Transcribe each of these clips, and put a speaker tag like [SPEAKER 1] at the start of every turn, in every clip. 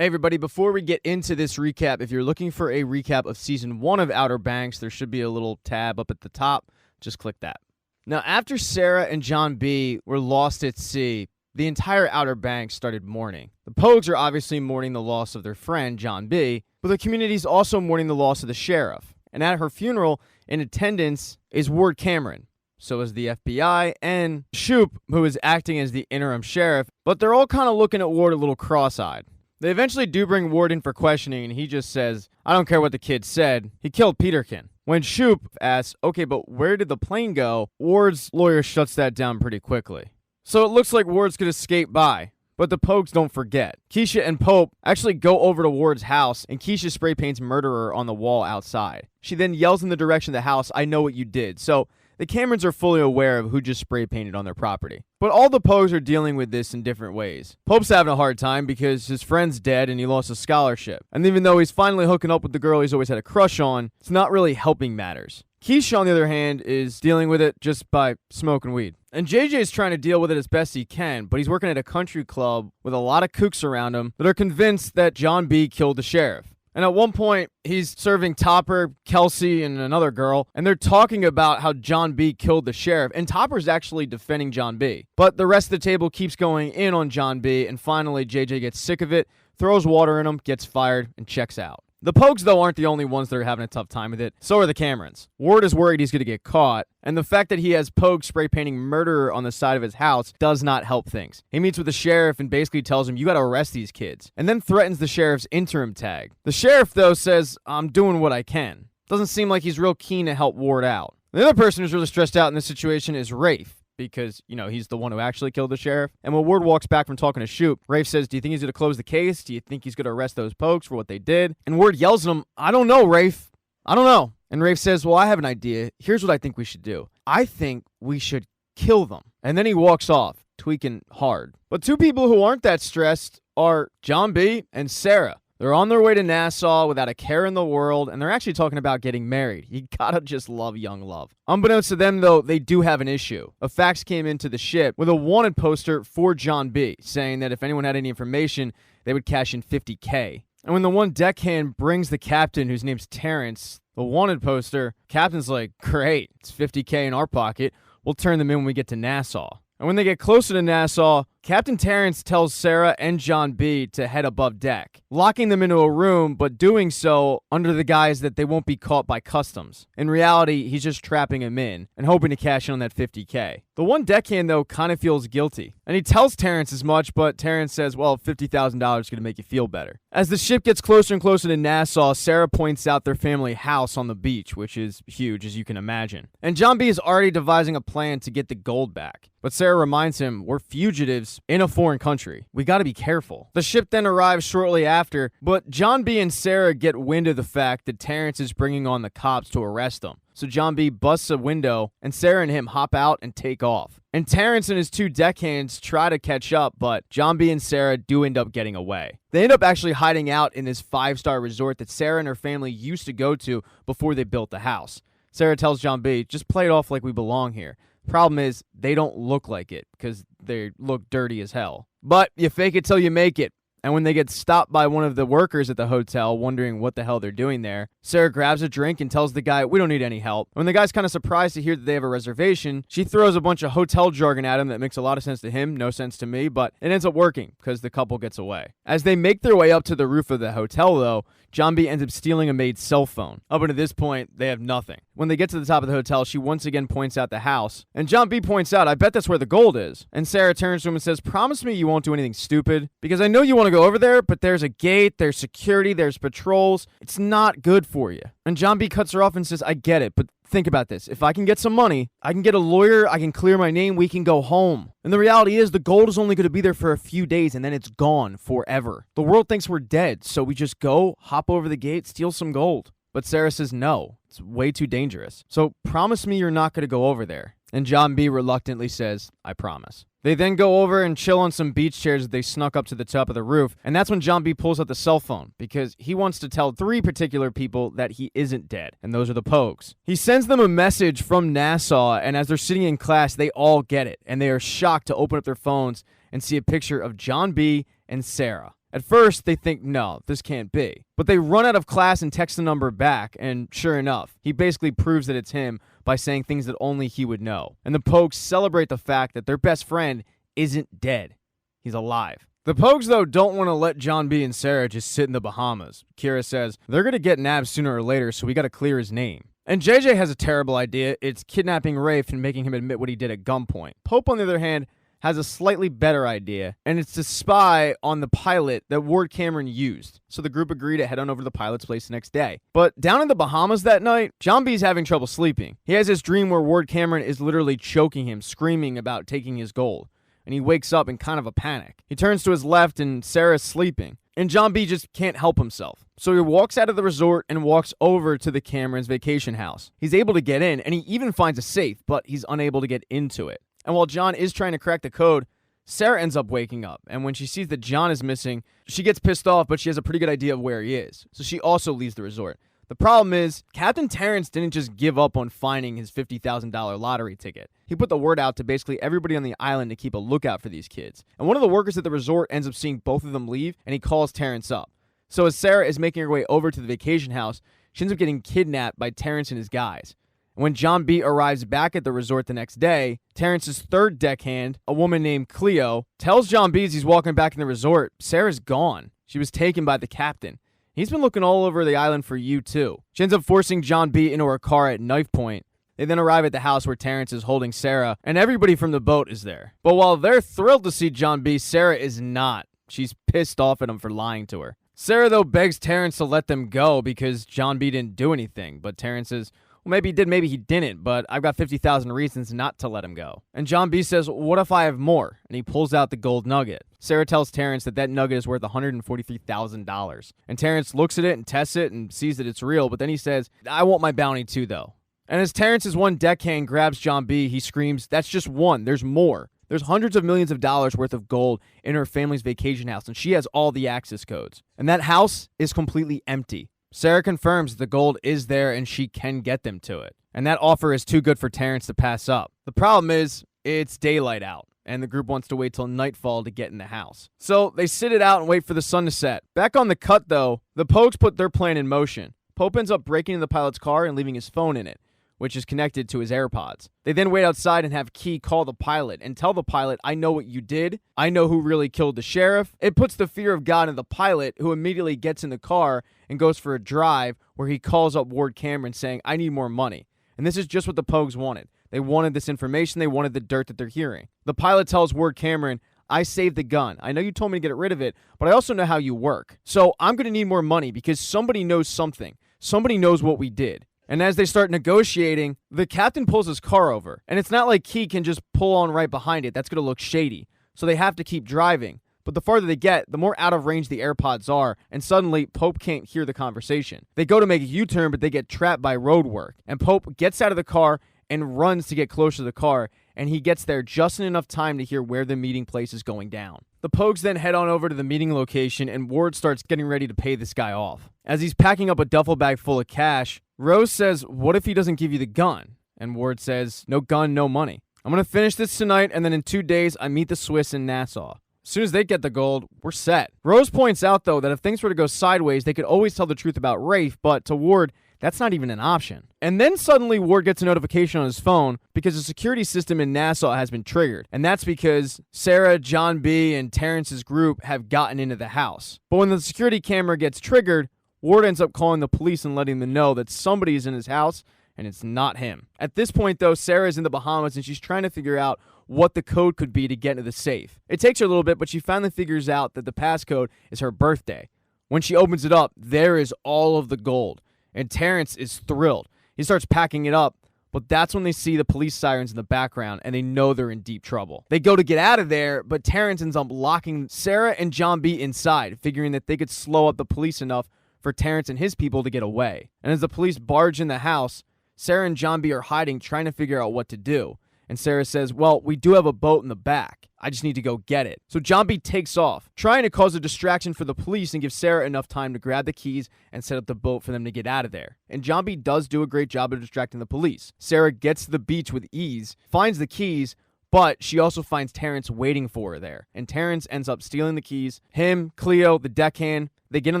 [SPEAKER 1] Hey everybody, before we get into this recap, if you're looking for a recap of Season 1 of Outer Banks, there should be a little tab up at the top. Just click that. Now, after Sarah and John B. were lost at sea, the entire Outer Banks started mourning. The Pogues are obviously mourning the loss of their friend, John B., but the community's also mourning the loss of the sheriff. And at her funeral, in attendance, is Ward Cameron. So is the FBI and Shoop, who is acting as the interim sheriff, but they're all kind of looking at Ward a little cross-eyed. They eventually do bring Ward in for questioning, and he just says, I don't care what the kid said. He killed Peterkin. When Shoop asks, okay, but where did the plane go? Ward's lawyer shuts that down pretty quickly. So it looks like Ward's could escape by, but the Pogues don't forget. Keisha and Pope actually go over to Ward's house, and Keisha spray paints murderer on the wall outside. She then yells in the direction of the house, I know what you did. So the Camerons are fully aware of who just spray painted on their property. But all the Pogues are dealing with this in different ways. Pope's having a hard time because his friend's dead and he lost a scholarship. And even though he's finally hooking up with the girl he's always had a crush on, it's not really helping matters. Keisha, on the other hand, is dealing with it just by smoking weed. And JJ's trying to deal with it as best he can, but he's working at a country club with a lot of kooks around him that are convinced that John B. killed the sheriff. And at one point, he's serving Topper, Kelsey, and another girl, and they're talking about how John B. killed the sheriff, and Topper's actually defending John B. But the rest of the table keeps going in on John B., and finally JJ gets sick of it, throws water in him, gets fired, and checks out. The Pogues, though, aren't the only ones that are having a tough time with it. So are the Camerons. Ward is worried he's going to get caught, and the fact that he has Pogue spray painting murderer on the side of his house does not help things. He meets with the sheriff and basically tells him, you got to arrest these kids, and then threatens the sheriff's interim tag. The sheriff, though, says, I'm doing what I can. Doesn't seem like he's real keen to help Ward out. The other person who's really stressed out in this situation is Rafe, because, he's the one who actually killed the sheriff. And when Ward walks back from talking to Shoop, Rafe says, do you think he's going to close the case? Do you think he's going to arrest those Pogues for what they did? And Ward yells at him, I don't know, Rafe. I don't know. And Rafe says, well, I have an idea. Here's what I think we should do. I think we should kill them. And then he walks off, tweaking hard. But two people who aren't that stressed are John B. and Sarah. They're on their way to Nassau without a care in the world, and they're actually talking about getting married. You gotta just love young love. Unbeknownst to them, though, they do have an issue. A fax came into the ship with a wanted poster for John B., saying that if anyone had any information, they would cash in $50K. And when the one deckhand brings the captain, whose name's Terrence, the wanted poster, captain's like, great, it's $50K in our pocket. We'll turn them in when we get to Nassau. And when they get closer to Nassau, Captain Terrence tells Sarah and John B. to head above deck, locking them into a room, but doing so under the guise that they won't be caught by customs. In reality, he's just trapping them in and hoping to cash in on that $50K. The one deckhand, though, kind of feels guilty. And he tells Terrence as much, but Terrence says, well, $50,000 is going to make you feel better. As the ship gets closer and closer to Nassau, Sarah points out their family house on the beach, which is huge, as you can imagine. And John B. is already devising a plan to get the gold back. But Sarah reminds him, we're fugitives in a foreign country. We got to be careful. The ship then arrives shortly after, but John B. and Sarah get wind of the fact that Terrence is bringing on the cops to arrest them. So John B. busts a window, and Sarah and him hop out and take off. And Terrence and his two deckhands try to catch up, but John B. and Sarah do end up getting away. They end up actually hiding out in this 5-star resort that Sarah and her family used to go to before they built the house. Sarah tells John B., just play it off like we belong here. Problem is, they don't look like it because they look dirty as hell. But you fake it till you make it. And when they get stopped by one of the workers at the hotel wondering what the hell they're doing there, Sarah grabs a drink and tells the guy, we don't need any help. When the guy's kind of surprised to hear that they have a reservation, she throws a bunch of hotel jargon at him that makes a lot of sense to him, no sense to me, but it ends up working because the couple gets away. As they make their way up to the roof of the hotel, though, John B. ends up stealing a maid's cell phone. Up until this point, they have nothing. When they get to the top of the hotel, she once again points out the house. And John B. points out, I bet that's where the gold is. And Sarah turns to him and says, promise me you won't do anything stupid. Because I know you want to go over there, but there's a gate, there's security, there's patrols. It's not good for you. And John B. cuts her off and says, I get it, but think about this. If I can get some money, I can get a lawyer, I can clear my name, we can go home. And the reality is the gold is only going to be there for a few days and then it's gone forever. The world thinks we're dead, so we just go, hop over the gate, steal some gold. But Sarah says no, it's way too dangerous. So promise me you're not going to go over there. And John B. reluctantly says, I promise. They then go over and chill on some beach chairs that they snuck up to the top of the roof, and that's when John B. pulls out the cell phone, because he wants to tell 3 particular people that he isn't dead, and those are the Pogues. He sends them a message from Nassau, and as they're sitting in class, they all get it, and they are shocked to open up their phones and see a picture of John B. and Sarah. At first, they think, no, this can't be. But they run out of class and text the number back, and sure enough, he basically proves that it's him by saying things that only he would know. And the Pogues celebrate the fact that their best friend isn't dead. He's alive. The Pogues, though, don't want to let John B. and Sarah just sit in the Bahamas. Kira says, they're going to get nabbed sooner or later, so we got to clear his name. And JJ has a terrible idea. It's kidnapping Rafe and making him admit what he did at gunpoint. Pope, on the other hand, has a slightly better idea, and it's to spy on the pilot that Ward Cameron used. So the group agree to head on over to the pilot's place the next day. But down in the Bahamas that night, John B's having trouble sleeping. He has this dream where Ward Cameron is literally choking him, screaming about taking his gold. And he wakes up in kind of a panic. He turns to his left and Sarah's sleeping. And John B just can't help himself. So he walks out of the resort and walks over to the Cameron's vacation house. He's able to get in, and he even finds a safe, but he's unable to get into it. And while John is trying to crack the code, Sarah ends up waking up. And when she sees that John is missing, she gets pissed off, but she has a pretty good idea of where he is. So she also leaves the resort. The problem is, Captain Terrence didn't just give up on finding his $50,000 lottery ticket. He put the word out to basically everybody on the island to keep a lookout for these kids. And one of the workers at the resort ends up seeing both of them leave, and he calls Terrence up. So as Sarah is making her way over to the vacation house, she ends up getting kidnapped by Terrence and his guys. When John B. arrives back at the resort the next day, Terrence's third deckhand, a woman named Cleo, tells John B. as he's walking back in the resort, Sarah's gone. She was taken by the captain. He's been looking all over the island for you, too. She ends up forcing John B. into her car at knife point. They then arrive at the house where Terrence is holding Sarah, and everybody from the boat is there. But while they're thrilled to see John B., Sarah is not. She's pissed off at him for lying to her. Sarah, though, begs Terrence to let them go because John B. didn't do anything. But Terrence says, well, maybe he did, maybe he didn't, but I've got 50,000 reasons not to let him go. And John B. says, what if I have more? And he pulls out the gold nugget. Sarah tells Terrence that that nugget is worth $143,000. And Terrence looks at it and tests it and sees that it's real, but then he says, I want my bounty too, though. And as Terrence's one deckhand grabs John B., he screams, that's just one, there's more. There's hundreds of millions of dollars worth of gold in her family's vacation house, and she has all the access codes. And that house is completely empty. Sarah confirms the gold is there and she can get them to it. And that offer is too good for Terrence to pass up. The problem is, it's daylight out, and the group wants to wait till nightfall to get in the house. So they sit it out and wait for the sun to set. Back on the cut, though, the Pogues put their plan in motion. Pope ends up breaking into the pilot's car and leaving his phone in it, which is connected to his AirPods. They then wait outside and have Key call the pilot and tell the pilot, I know what you did. I know who really killed the sheriff. It puts the fear of God in the pilot, who immediately gets in the car and goes for a drive where he calls up Ward Cameron saying, I need more money. And this is just what the Pogues wanted. They wanted this information. They wanted the dirt that they're hearing. The pilot tells Ward Cameron, I saved the gun. I know you told me to get rid of it, but I also know how you work. So I'm going to need more money because somebody knows something. Somebody knows what we did. And as they start negotiating, the captain pulls his car over. And it's not like Key can just pull on right behind it. That's going to look shady. So they have to keep driving. But the farther they get, the more out of range the AirPods are. And suddenly, Pope can't hear the conversation. They go to make a U-turn, but they get trapped by road work. And Pope gets out of the car and runs to get closer to the car. And he gets there just in enough time to hear where the meeting place is going down. The Pogues then head on over to the meeting location, and Ward starts getting ready to pay this guy off. As he's packing up a duffel bag full of cash, Rose says, what if he doesn't give you the gun? And Ward says, no gun, no money. I'm going to finish this tonight, and then in 2 days, I meet the Swiss in Nassau. As soon as they get the gold, we're set. Rose points out, though, that if things were to go sideways, they could always tell the truth about Rafe, but to Ward, that's not even an option. And then suddenly Ward gets a notification on his phone because the security system in Nassau has been triggered. And that's because Sarah, John B., and Terrence's group have gotten into the house. But when the security camera gets triggered, Ward ends up calling the police and letting them know that somebody is in his house, and it's not him. At this point, though, Sarah's in the Bahamas, and she's trying to figure out what the code could be to get into the safe. It takes her a little bit, but she finally figures out that the passcode is her birthday. When she opens it up, there is all of the gold. And Terrence is thrilled. He starts packing it up, but that's when they see the police sirens in the background, and they know they're in deep trouble. They go to get out of there, but Terrence ends up locking Sarah and John B. inside, figuring that they could slow up the police enough for Terrence and his people to get away. And as the police barge in the house, Sarah and John B. are hiding, trying to figure out what to do. And Sarah says, well, we do have a boat in the back. I just need to go get it. So John B. takes off, trying to cause a distraction for the police and give Sarah enough time to grab the keys and set up the boat for them to get out of there. And John B. does do a great job of distracting the police. Sarah gets to the beach with ease, finds the keys, But she also finds Terrence waiting for her there, and Terrence ends up stealing the keys. Him, Cleo, the deckhand, they get on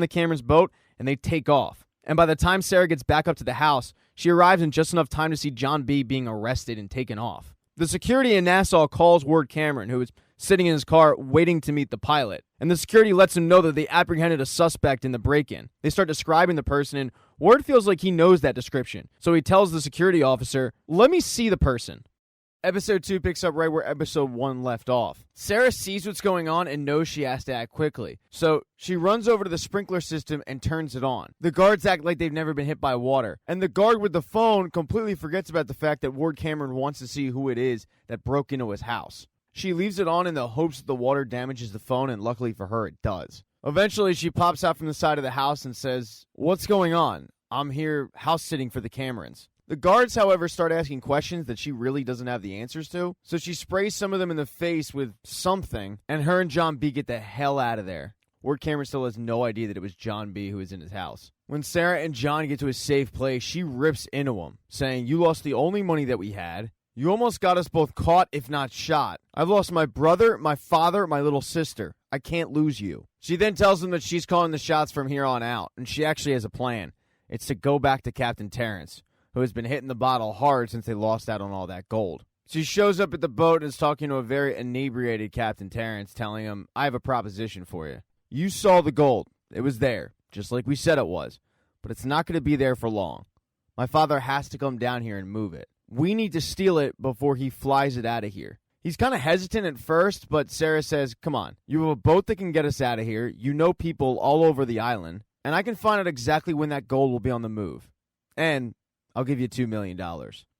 [SPEAKER 1] the Cameron's boat, and they take off. And by the time Sarah gets back up to the house, she arrives in just enough time to see John B. being arrested and taken off. The security in Nassau calls Ward Cameron, who is sitting in his car waiting to meet the pilot. And the security lets him know that they apprehended a suspect in the break-in. They start describing the person, and Ward feels like he knows that description. So he tells the security officer, "Let me see the person." Episode 2 picks up right where Episode 1 left off. Sarah sees what's going on and knows she has to act quickly. So she runs over to the sprinkler system and turns it on. The guards act like they've never been hit by water. And the guard with the phone completely forgets about the fact that Ward Cameron wants to see who it is that broke into his house. She leaves it on in the hopes that the water damages the phone, and luckily for her, it does. Eventually, she pops out from the side of the house and says, "What's going on? I'm here house sitting for the Camerons." The guards, however, start asking questions that she really doesn't have the answers to, so she sprays some of them in the face with something, and her and John B. get the hell out of there. Ward Cameron still has no idea that it was John B. who was in his house. When Sarah and John get to a safe place, she rips into him, saying, "You lost the only money that we had. You almost got us both caught, if not shot. I've lost my brother, my father, my little sister. I can't lose you." She then tells them that she's calling the shots from here on out, and she actually has a plan. It's to go back to Captain Terrence, who has been hitting the bottle hard since they lost out on all that gold. She shows up at the boat and is talking to a very inebriated Captain Terrence, telling him, "I have a proposition for you. You saw the gold. It was there, just like we said it was. But it's not going to be there for long. My father has to come down here and move it. We need to steal it before he flies it out of here." He's kind of hesitant at first, but Sarah says, "Come on, you have a boat that can get us out of here. You know people all over the island, and I can find out exactly when that gold will be on the move. And I'll give you $2 million.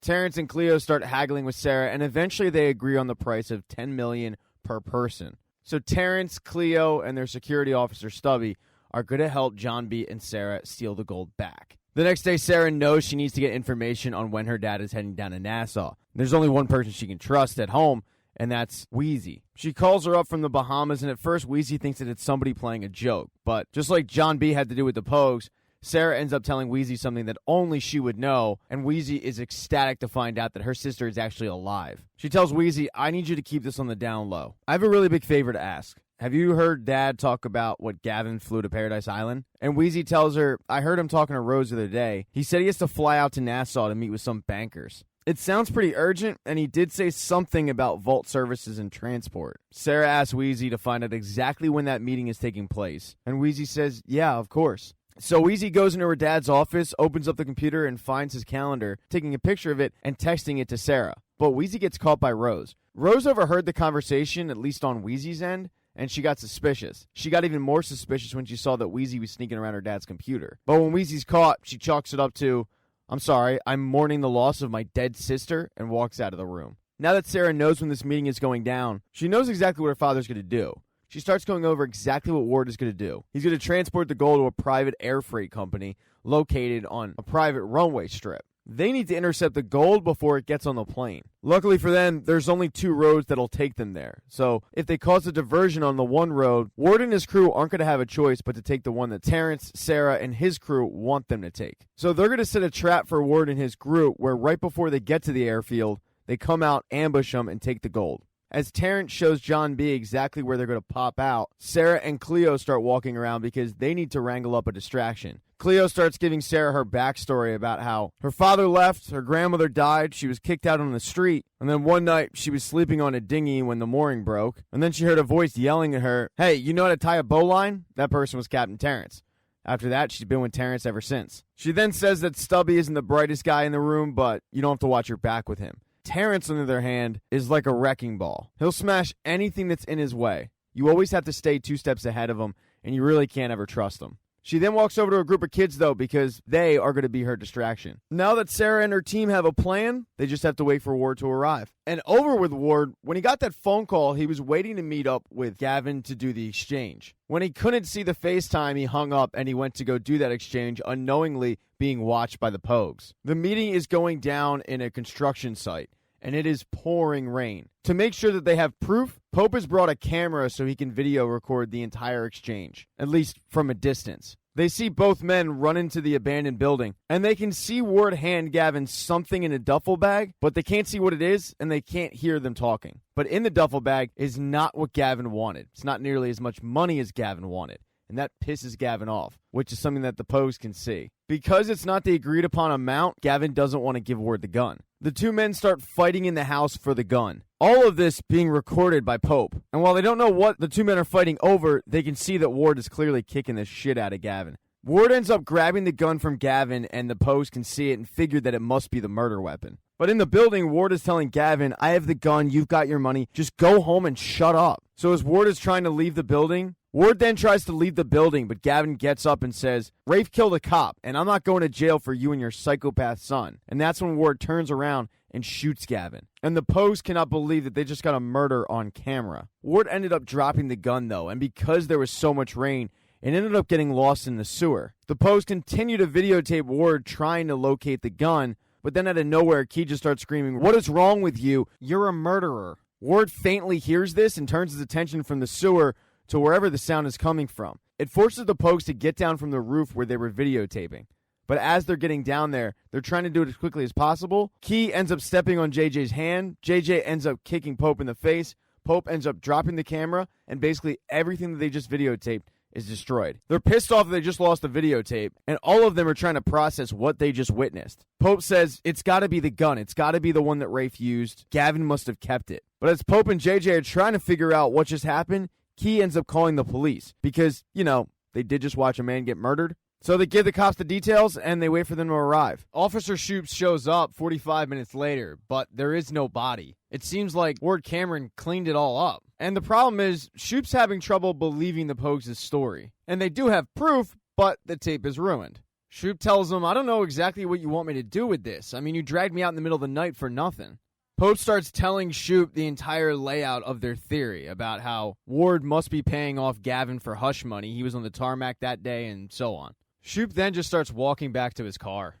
[SPEAKER 1] Terrence and Cleo start haggling with Sarah, and eventually they agree on the price of $10 million per person. So Terrence, Cleo, and their security officer, Stubby, are going to help John B. and Sarah steal the gold back. The next day, Sarah knows she needs to get information on when her dad is heading down to Nassau. There's only one person she can trust at home, and that's Wheezy. She calls her up from the Bahamas, and at first Wheezy thinks that it's somebody playing a joke. But just like John B. had to do with the Pogues, Sarah ends up telling Wheezy something that only she would know, and Wheezy is ecstatic to find out that her sister is actually alive. She tells Wheezy, "I need you to keep this on the down low. I have a really big favor to ask. Have you heard Dad talk about what Gavin flew to Paradise Island?" And Wheezy tells her, "I heard him talking to Rose the other day. He said he has to fly out to Nassau to meet with some bankers." It sounds pretty urgent, and he did say something about vault services and transport. Sarah asks Wheezy to find out exactly when that meeting is taking place, and Wheezy says, "Yeah, of course." So Wheezy goes into her dad's office, opens up the computer, and finds his calendar, taking a picture of it and texting it to Sarah. But Wheezy gets caught by Rose. Rose overheard the conversation, at least on Wheezy's end, and she got suspicious. She got even more suspicious when she saw that Wheezy was sneaking around her dad's computer. But when Wheezy's caught, she chalks it up to, "I'm sorry, I'm mourning the loss of my dead sister," and walks out of the room. Now that Sarah knows when this meeting is going down, she knows exactly what her father's going to do. She starts going over exactly what Ward is going to do. He's going to transport the gold to a private air freight company located on a private runway strip. They need to intercept the gold before it gets on the plane. Luckily for them, there's only 2 roads that'll take them there. So if they cause a diversion on the one road, Ward and his crew aren't going to have a choice but to take the one that Terrence, Sarah, and his crew want them to take. So they're going to set a trap for Ward and his group where right before they get to the airfield, they come out, ambush them, and take the gold. As Terrence shows John B. exactly where they're going to pop out, Sarah and Cleo start walking around because they need to wrangle up a distraction. Cleo starts giving Sarah her backstory about how her father left, her grandmother died, she was kicked out on the street, and then one night she was sleeping on a dinghy when the mooring broke, and then she heard a voice yelling at her, "Hey, you know how to tie a bowline?" That person was Captain Terrence. After that, she's been with Terrence ever since. She then says that Stubby isn't the brightest guy in the room, but you don't have to watch your back with him. Terrence, on the other hand, is like a wrecking ball. He'll smash anything that's in his way. You always have to stay 2 steps ahead of him, and you really can't ever trust him. She then walks over to a group of kids, though, because they are going to be her distraction. Now that Sarah and her team have a plan, they just have to wait for Ward to arrive. And over with Ward, when he got that phone call, he was waiting to meet up with Gavin to do the exchange. When he couldn't see the FaceTime, he hung up and he went to go do that exchange, unknowingly being watched by the Pogues. The meeting is going down in a construction site, and it is pouring rain. To make sure that they have proof, Pope has brought a camera so he can video record the entire exchange, at least from a distance. They see both men run into the abandoned building, and they can see Ward hand Gavin something in a duffel bag, but they can't see what it is, and they can't hear them talking. But in the duffel bag is not what Gavin wanted. It's not nearly as much money as Gavin wanted, and that pisses Gavin off, which is something that the Pogues can see. Because it's not the agreed upon amount, Gavin doesn't want to give Ward the gun. The two men start fighting in the house for the gun. All of this being recorded by Pope. And while they don't know what the two men are fighting over, they can see that Ward is clearly kicking the shit out of Gavin. Ward ends up grabbing the gun from Gavin, and the Pogues can see it and figure that it must be the murder weapon. But in the building, Ward is telling Gavin, I have the gun, you've got your money, just go home and shut up. So as Ward is trying to leave the building, Ward then tries to leave the building, but Gavin gets up and says, Rafe killed a cop, and I'm not going to jail for you and your psychopath son. And that's when Ward turns around and shoots Gavin. And the Pogues cannot believe that they just got a murder on camera. Ward ended up dropping the gun, though, and because there was so much rain, it ended up getting lost in the sewer. The Pogues continue to videotape Ward trying to locate the gun, but then out of nowhere, Key just starts screaming, what is wrong with you? You're a murderer. Ward faintly hears this and turns his attention from the sewer to wherever the sound is coming from. It forces the Pogues to get down from the roof where they were videotaping. But as they're getting down there, they're trying to do it as quickly as possible. Key ends up stepping on JJ's hand. JJ ends up kicking Pope in the face. Pope ends up dropping the camera, and basically everything that they just videotaped is destroyed. They're pissed off that they just lost the videotape, and all of them are trying to process what they just witnessed. Pope says, it's got to be the gun. It's got to be the one that Rafe used. Gavin must have kept it. But as Pope and JJ are trying to figure out what just happened, Key ends up calling the police because, they did just watch a man get murdered. So they give the cops the details, and they wait for them to arrive. Officer Shoops shows up 45 minutes later, but there is no body. It seems like Ward Cameron cleaned it all up. And the problem is, Shoops having trouble believing the Pogues' story. And they do have proof, but the tape is ruined. Shoop tells him, I don't know exactly what you want me to do with this. I mean, you dragged me out in the middle of the night for nothing. Pope starts telling Shoop the entire layout of their theory about how Ward must be paying off Gavin for hush money. He was on the tarmac that day, and so on. Shoop then just starts walking back to his car.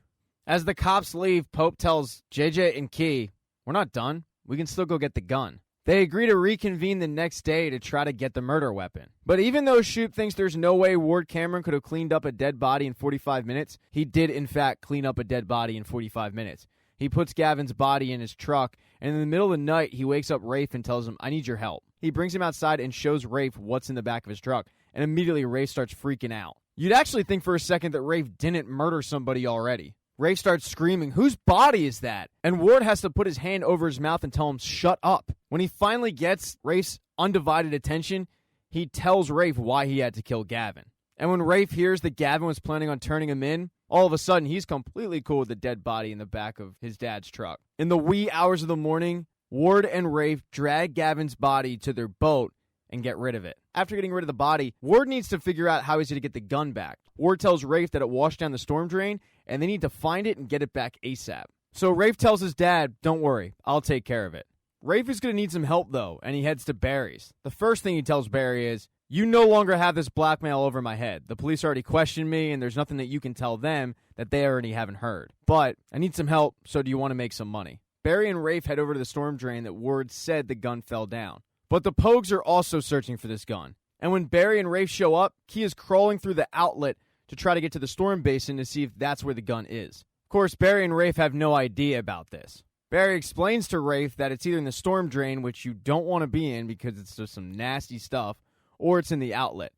[SPEAKER 1] As the cops leave, Pope tells JJ and Key, we're not done. We can still go get the gun. They agree to reconvene the next day to try to get the murder weapon. But even though Shoop thinks there's no way Ward Cameron could have cleaned up a dead body in 45 minutes, he did in fact clean up a dead body in 45 minutes. He puts Gavin's body in his truck, and in the middle of the night, he wakes up Rafe and tells him, I need your help. He brings him outside and shows Rafe what's in the back of his truck, and immediately Rafe starts freaking out. You'd actually think for a second that Rafe didn't murder somebody already. Rafe starts screaming, whose body is that? And Ward has to put his hand over his mouth and tell him, shut up. When he finally gets Rafe's undivided attention, he tells Rafe why he had to kill Gavin. And when Rafe hears that Gavin was planning on turning him in, all of a sudden he's completely cool with the dead body in the back of his dad's truck. In the wee hours of the morning, Ward and Rafe drag Gavin's body to their boat and get rid of it. After getting rid of the body, Ward needs to figure out how he's going to get the gun back. Ward tells Rafe that it washed down the storm drain, and they need to find it and get it back ASAP. So Rafe tells his dad, don't worry, I'll take care of it. Rafe is going to need some help, though, and he heads to Barry's. The first thing he tells Barry is, you no longer have this blackmail over my head. The police already questioned me, and there's nothing that you can tell them that they already haven't heard. But I need some help, so do you want to make some money? Barry and Rafe head over to the storm drain that Ward said the gun fell down. But the Pogues are also searching for this gun. And when Barry and Rafe show up, Key is crawling through the outlet to try to get to the storm basin to see if that's where the gun is. Of course, Barry and Rafe have no idea about this. Barry explains to Rafe that it's either in the storm drain, which you don't want to be in because it's just some nasty stuff, or it's in the outlet.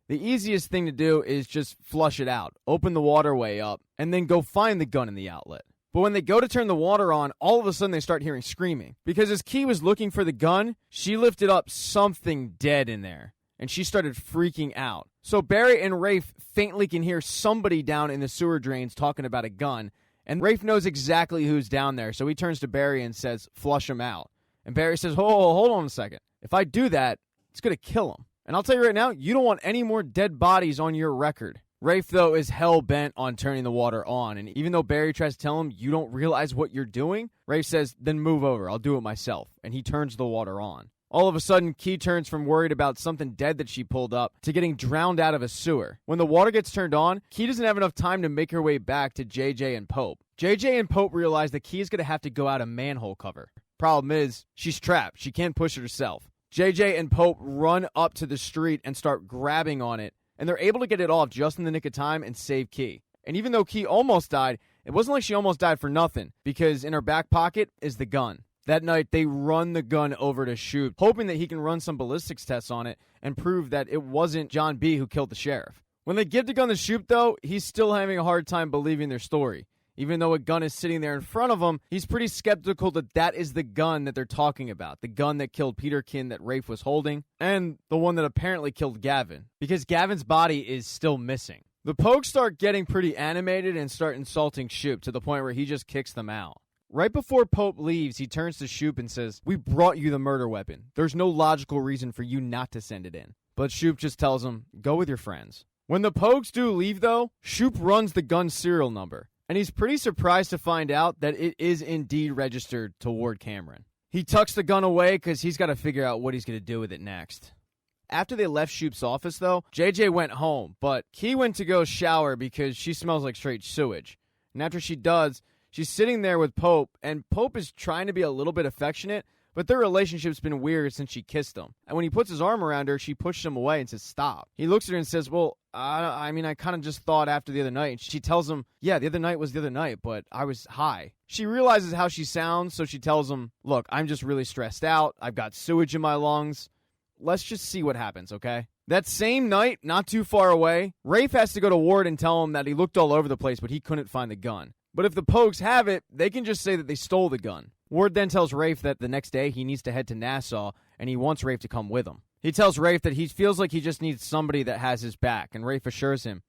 [SPEAKER 1] The easiest thing to do is just flush it out, open the waterway up, and then go find the gun in the outlet. But when they go to turn the water on, all of a sudden they start hearing screaming. Because as Key was looking for the gun, she lifted up something dead in there, and she started freaking out. So Barry and Rafe faintly can hear somebody down in the sewer drains talking about a gun, and Rafe knows exactly who's down there, so he turns to Barry and says, flush him out. And Barry says, hold on a second. If I do that, it's going to kill him. And I'll tell you right now, you don't want any more dead bodies on your record. Rafe, though, is hell-bent on turning the water on, and even though Barry tries to tell him, you don't realize what you're doing, Rafe says, then move over, I'll do it myself, and he turns the water on. All of a sudden, Key turns from worried about something dead that she pulled up to getting drowned out of a sewer. When the water gets turned on, Key doesn't have enough time to make her way back to JJ and Pope. JJ and Pope realize that Key is going to have to go out a manhole cover. Problem is, she's trapped. She can't push it herself. JJ and Pope run up to the street and start grabbing on it, and they're able to get it off just in the nick of time and save Key. And even though Key almost died, it wasn't like she almost died for nothing, because in her back pocket is the gun. That night, they run the gun over to Shoop, hoping that he can run some ballistics tests on it and prove that it wasn't John B. who killed the sheriff. When they give the gun to Shoop, though, he's still having a hard time believing their story. Even though a gun is sitting there in front of him, he's pretty skeptical that that is the gun that they're talking about. The gun that killed Peterkin that Rafe was holding, and the one that apparently killed Gavin, because Gavin's body is still missing. The Pogues start getting pretty animated and start insulting Shoop to the point where he just kicks them out. Right before Pope leaves, he turns to Shoop and says, "We brought you the murder weapon. There's no logical reason for you not to send it in." But Shoop just tells him, "Go with your friends." When the Pogues do leave, though, Shoop runs the gun's serial number, and he's pretty surprised to find out that it is indeed registered to Ward Cameron. He tucks the gun away because he's got to figure out what he's going to do with it next. After they left Shoop's office, though, JJ went home, but Key went to go shower because she smells like straight sewage. And after she does, she's sitting there with Pope, and Pope is trying to be a little bit affectionate, but their relationship's been weird since she kissed him. And when he puts his arm around her, she pushes him away and says, "Stop." He looks at her and says, "Well, I kind of just thought after the other night." And she tells him, "Yeah, the other night was the other night, but I was high." She realizes how she sounds, so she tells him, "Look, I'm just really stressed out. I've got sewage in my lungs. Let's just see what happens, okay?" That same night, not too far away, Rafe has to go to Ward and tell him that he looked all over the place, but he couldn't find the gun. But if the Pogues have it, they can just say that they stole the gun. Ward then tells Rafe that the next day he needs to head to Nassau, and he wants Rafe to come with him. He tells Rafe that he feels like he just needs somebody that has his back, and Rafe assures him,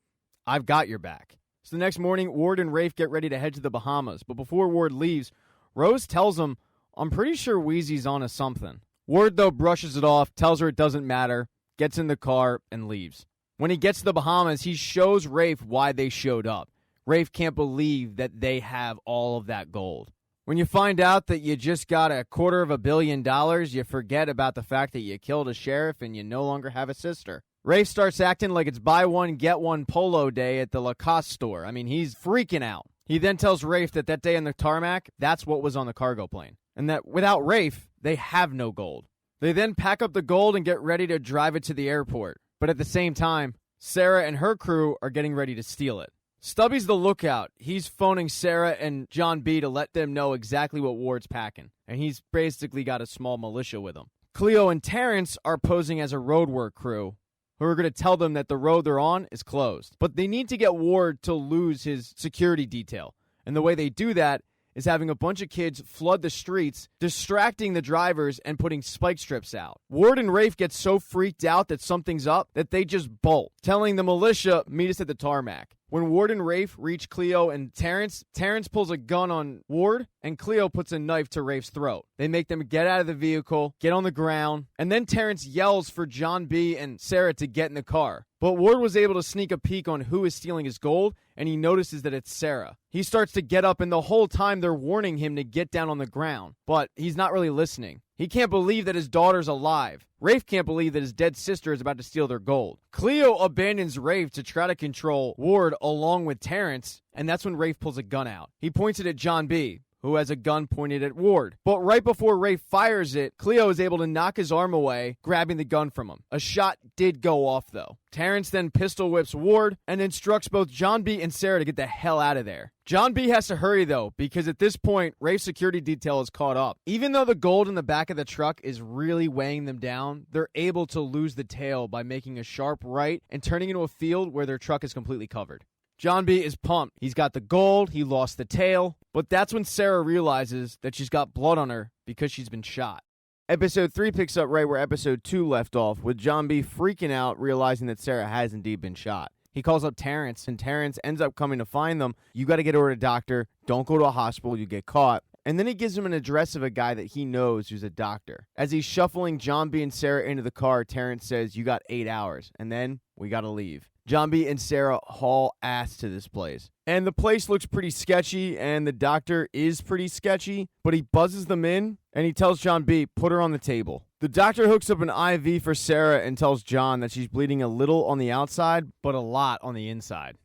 [SPEAKER 1] "I've got your back." So the next morning, Ward and Rafe get ready to head to the Bahamas, but before Ward leaves, Rose tells him, "I'm pretty sure Wheezy's on to something." Ward, though, brushes it off, tells her it doesn't matter, gets in the car, and leaves. When he gets to the Bahamas, he shows Rafe why they showed up. Rafe can't believe that they have all of that gold. When you find out that you just got $250 million, you forget about the fact that you killed a sheriff and you no longer have a sister. Rafe starts acting like it's buy one, get one polo day at the Lacoste store. I mean, he's freaking out. He then tells Rafe that that day on the tarmac, that's what was on the cargo plane. And that without Rafe, they have no gold. They then pack up the gold and get ready to drive it to the airport. But at the same time, Sarah and her crew are getting ready to steal it. Stubby's the lookout. He's phoning Sarah and John B. to let them know exactly what Ward's packing. And he's basically got a small militia with him. Cleo and Terrence are posing as a roadwork crew who are going to tell them that the road they're on is closed. But they need to get Ward to lose his security detail. And the way they do that is having a bunch of kids flood the streets, distracting the drivers and putting spike strips out. Ward and Rafe get so freaked out that something's up that they just bolt, telling the militia, "Meet us at the tarmac." When Ward and Rafe reach Cleo and Terrence pulls a gun on Ward, and Cleo puts a knife to Rafe's throat. They make them get out of the vehicle, get on the ground, and then Terrence yells for John B. and Sarah to get in the car. But Ward was able to sneak a peek on who is stealing his gold, and he notices that it's Sarah. He starts to get up, and the whole time they're warning him to get down on the ground. But he's not really listening. He can't believe that his daughter's alive. Rafe can't believe that his dead sister is about to steal their gold. Cleo abandons Rafe to try to control Ward along with Terrence, and that's when Rafe pulls a gun out. He points it at John B., who has a gun pointed at Ward. But right before Rafe fires it, Cleo is able to knock his arm away, grabbing the gun from him. A shot did go off, though. Terrence then pistol whips Ward and instructs both John B. and Sarah to get the hell out of there. John B. has to hurry, though, because at this point, Rafe's security detail is caught up. Even though the gold in the back of the truck is really weighing them down, they're able to lose the tail by making a sharp right and turning into a field where their truck is completely covered. John B. is pumped. He's got the gold, he lost the tail, but that's when Sarah realizes that she's got blood on her because she's been shot. Episode 3 picks up right where Episode 2 left off, with John B. freaking out, realizing that Sarah has indeed been shot. He calls up Terrence, and Terrence ends up coming to find them. "You got to get her to a doctor. Don't go to a hospital. You get caught." And then he gives him an address of a guy that he knows who's a doctor. As he's shuffling John B. and Sarah into the car, Terrence says, "You got 8 hours, and then we got to leave." John B. and Sarah haul ass to this place. And the place looks pretty sketchy, and the doctor is pretty sketchy, but he buzzes them in, and he tells John B., "Put her on the table." The doctor hooks up an IV for Sarah and tells John that she's bleeding a little on the outside, but a lot on the inside.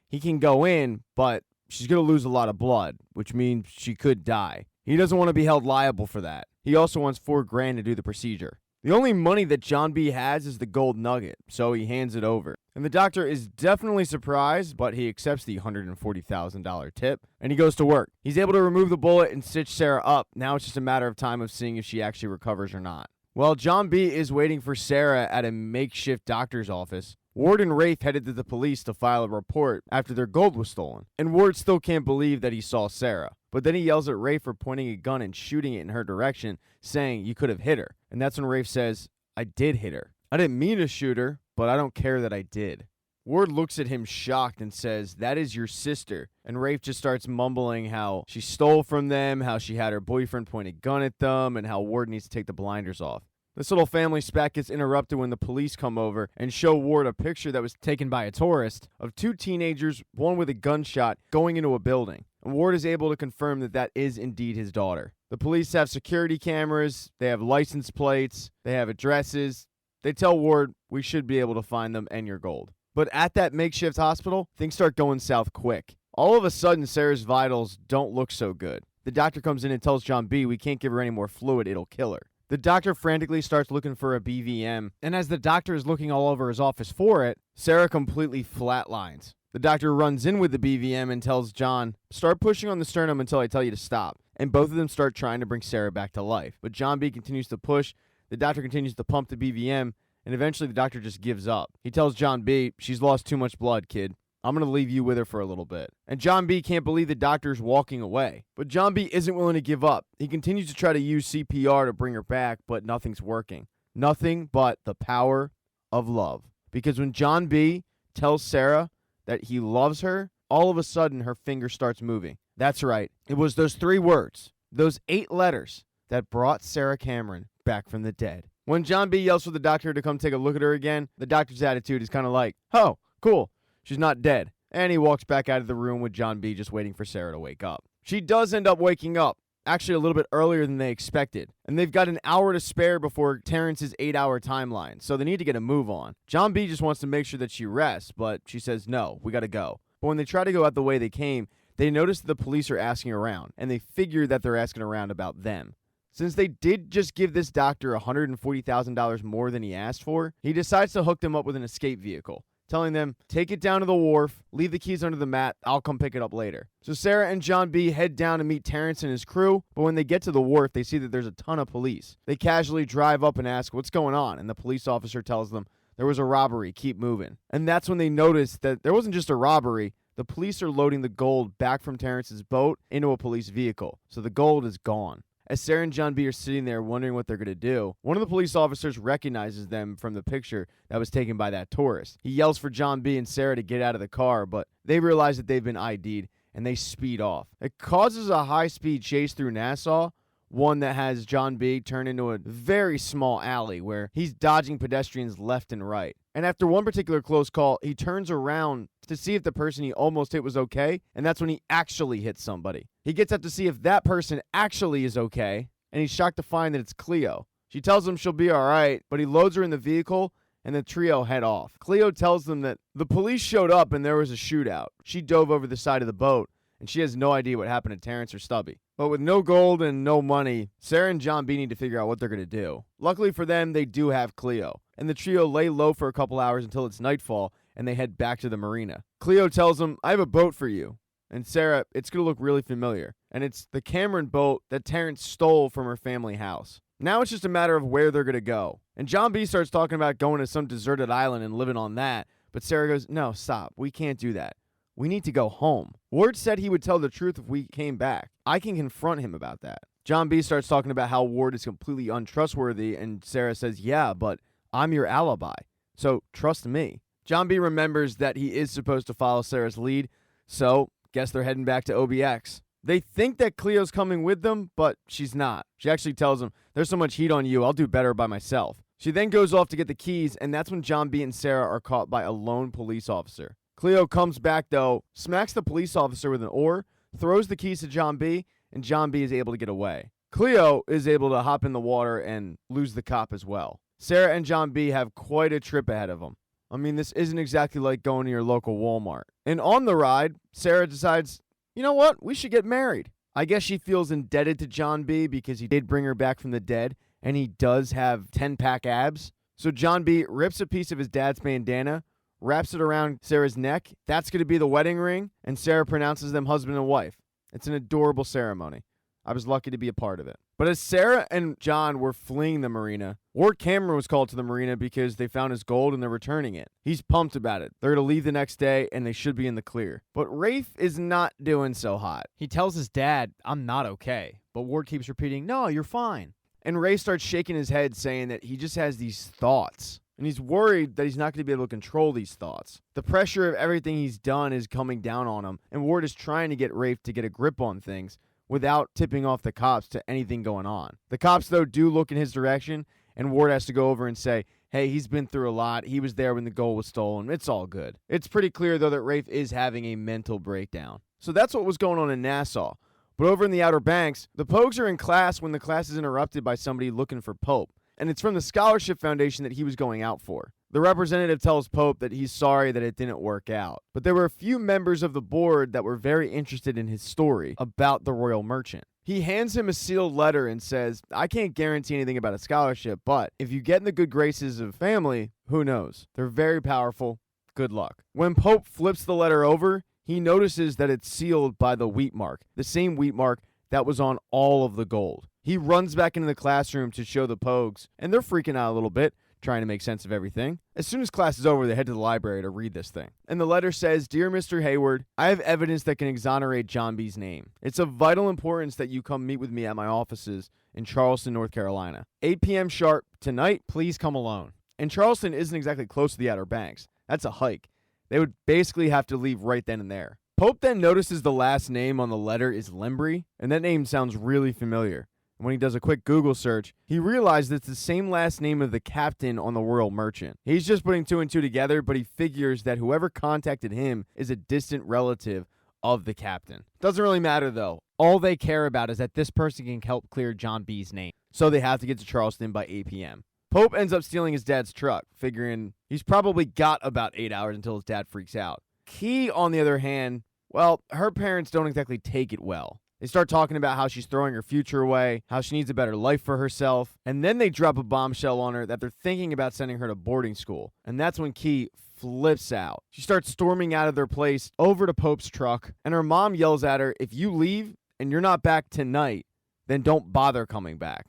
[SPEAKER 1] He can go in, but she's going to lose a lot of blood, which means she could die. He doesn't want to be held liable for that. He also wants $4,000 to do the procedure. The only money that John B. has is the gold nugget, so he hands it over. And the doctor is definitely surprised, but he accepts the $140,000 tip, and he goes to work. He's able to remove the bullet and stitch Sarah up. Now it's just a matter of time of seeing if she actually recovers or not. While John B. is waiting for Sarah at a makeshift doctor's office, Ward and Rafe headed to the police to file a report after their gold was stolen. And Ward still can't believe that he saw Sarah. But then he yells at Rafe for pointing a gun and shooting it in her direction, saying, "You could have hit her." And that's when Rafe says, "I did hit her. I didn't mean to shoot her, but I don't care that I did." Ward looks at him shocked and says, "That is your sister." And Rafe just starts mumbling how she stole from them, how she had her boyfriend point a gun at them, and how Ward needs to take the blinders off. This little family spat gets interrupted when the police come over and show Ward a picture that was taken by a tourist of two teenagers, one with a gunshot, going into a building. And Ward is able to confirm that that is indeed his daughter. The police have security cameras, they have license plates, they have addresses. They tell Ward, "We should be able to find them and your gold." But at that makeshift hospital, things start going south quick. All of a sudden, Sarah's vitals don't look so good. The doctor comes in and tells John B., "We can't give her any more fluid, it'll kill her." The doctor frantically starts looking for a BVM, and as the doctor is looking all over his office for it, Sarah completely flatlines. The doctor runs in with the BVM and tells John, "Start pushing on the sternum until I tell you to stop." And both of them start trying to bring Sarah back to life. But John B. continues to push, the doctor continues to pump the BVM, and eventually the doctor just gives up. He tells John B., "She's lost too much blood, kid. I'm going to leave you with her for a little bit." And John B. can't believe the doctor's walking away. But John B. isn't willing to give up. He continues to try to use CPR to bring her back, but nothing's working. Nothing but the power of love. Because when John B. tells Sarah that he loves her, all of a sudden her finger starts moving. That's right. It was those 3 words, those 8 letters, that brought Sarah Cameron back from the dead. When John B. yells for the doctor to come take a look at her again, the doctor's attitude is kind of like, "Oh, cool. She's not dead." And he walks back out of the room with John B. just waiting for Sarah to wake up. She does end up waking up, actually a little bit earlier than they expected. And they've got an hour to spare before Terrence's 8-hour timeline, so they need to get a move on. John B. just wants to make sure that she rests, but she says, "No, we gotta go." But when they try to go out the way they came, they notice that the police are asking around, and they figure that they're asking around about them. Since they did just give this doctor $140,000 more than he asked for, he decides to hook them up with an escape vehicle, telling them, "Take it down to the wharf, leave the keys under the mat, I'll come pick it up later." So Sarah and John B. head down to meet Terrence and his crew, but when they get to the wharf, they see that there's a ton of police. They casually drive up and ask, "What's going on?" And the police officer tells them, "There was a robbery, keep moving." And that's when they notice that there wasn't just a robbery, the police are loading the gold back from Terrence's boat into a police vehicle. So the gold is gone. As Sarah and John B. are sitting there wondering what they're going to do, one of the police officers recognizes them from the picture that was taken by that tourist. He yells for John B. and Sarah to get out of the car, but they realize that they've been ID'd, and they speed off. It causes a high-speed chase through Nassau, one that has John B. turn into a very small alley where he's dodging pedestrians left and right. And after one particular close call, he turns around to see if the person he almost hit was okay, and that's when he actually hits somebody. He gets up to see if that person actually is okay, and he's shocked to find that it's Cleo. She tells him she'll be alright, but he loads her in the vehicle, and the trio head off. Cleo tells them that the police showed up and there was a shootout. She dove over the side of the boat, and she has no idea what happened to Terrence or Stubby. But with no gold and no money, Sarah and John B. need to figure out what they're going to do. Luckily for them, they do have Cleo, and the trio lay low for a couple hours until it's nightfall, and they head back to the marina. Cleo tells them, "I have a boat for you." And Sarah, it's going to look really familiar. And it's the Cameron boat that Terrence stole from her family house. Now it's just a matter of where they're going to go. And John B. starts talking about going to some deserted island and living on that. But Sarah goes, "No, stop. We can't do that. We need to go home." Ward said he would tell the truth if we came back. I can confront him about that. John B. starts talking about how Ward is completely untrustworthy. And Sarah says, "Yeah, but I'm your alibi. So trust me." John B. remembers that he is supposed to follow Sarah's lead. So guess they're heading back to OBX. They think that Cleo's coming with them, but she's not. She actually tells him, "There's so much heat on you, I'll do better by myself." She then goes off to get the keys, and that's when John B. and Sarah are caught by a lone police officer. Cleo comes back, though, smacks the police officer with an oar, throws the keys to John B., and John B. is able to get away. Cleo is able to hop in the water and lose the cop as well. Sarah and John B. have quite a trip ahead of them. I mean, this isn't exactly like going to your local Walmart. And on the ride, Sarah decides, "You know what? We should get married. I guess she feels indebted to John B. because he did bring her back from the dead, and he does have 10-pack abs. So John B. rips a piece of his dad's bandana, wraps it around Sarah's neck. That's going to be the wedding ring, and Sarah pronounces them husband and wife. It's an adorable ceremony. I was lucky to be a part of it. But as Sarah and John were fleeing the marina, Ward Cameron was called to the marina because they found his gold and they're returning it. He's pumped about it. They're going to leave the next day and they should be in the clear. But Rafe is not doing so hot. He tells his dad, "I'm not okay." But Ward keeps repeating, "No, you're fine." And Rafe starts shaking his head saying that he just has these thoughts. And he's worried that he's not going to be able to control these thoughts. The pressure of everything he's done is coming down on him. And Ward is trying to get Rafe to get a grip on things without tipping off the cops to anything going on. The cops, though, do look in his direction, and Ward has to go over and say, "Hey, he's been through a lot. He was there when the gold was stolen. It's all good." It's pretty clear, though, that Rafe is having a mental breakdown. So that's what was going on in Nassau. But over in the Outer Banks, the Pogues are in class when the class is interrupted by somebody looking for Pope. And it's from the Scholarship Foundation that he was going out for. The representative tells Pope that he's sorry that it didn't work out. But there were a few members of the board that were very interested in his story about the Royal Merchant. He hands him a sealed letter and says, "I can't guarantee anything about a scholarship, but if you get in the good graces of family, who knows? They're very powerful. Good luck." When Pope flips the letter over, he notices that it's sealed by the wheat mark, the same wheat mark that was on all of the gold. He runs back into the classroom to show the Pogues, and they're freaking out a little bit, trying to make sense of everything. As soon as class is over, they head to the library to read this thing. And the letter says, "Dear Mr. Hayward, I have evidence that can exonerate John B.'s name. It's of vital importance that you come meet with me at my offices in Charleston, North Carolina. 8 p.m. sharp tonight, please come alone." And Charleston isn't exactly close to the Outer Banks. That's a hike. They would basically have to leave right then and there. Pope then notices the last name on the letter is Limbury, and that name sounds really familiar. When he does a quick Google search, he realizes it's the same last name of the captain on the Royal Merchant. He's just putting two and two together, but he figures that whoever contacted him is a distant relative of the captain. Doesn't really matter, though. All they care about is that this person can help clear John B.'s name, so they have to get to Charleston by 8 p.m. Pope ends up stealing his dad's truck, figuring he's probably got about 8 hours until his dad freaks out. Key, on the other hand, well, her parents don't exactly take it well. They start talking about how she's throwing her future away, how she needs a better life for herself, and then they drop a bombshell on her that they're thinking about sending her to boarding school. And that's when Key flips out. She starts storming out of their place over to Pope's truck, and her mom yells at her, "If you leave and you're not back tonight, then don't bother coming back."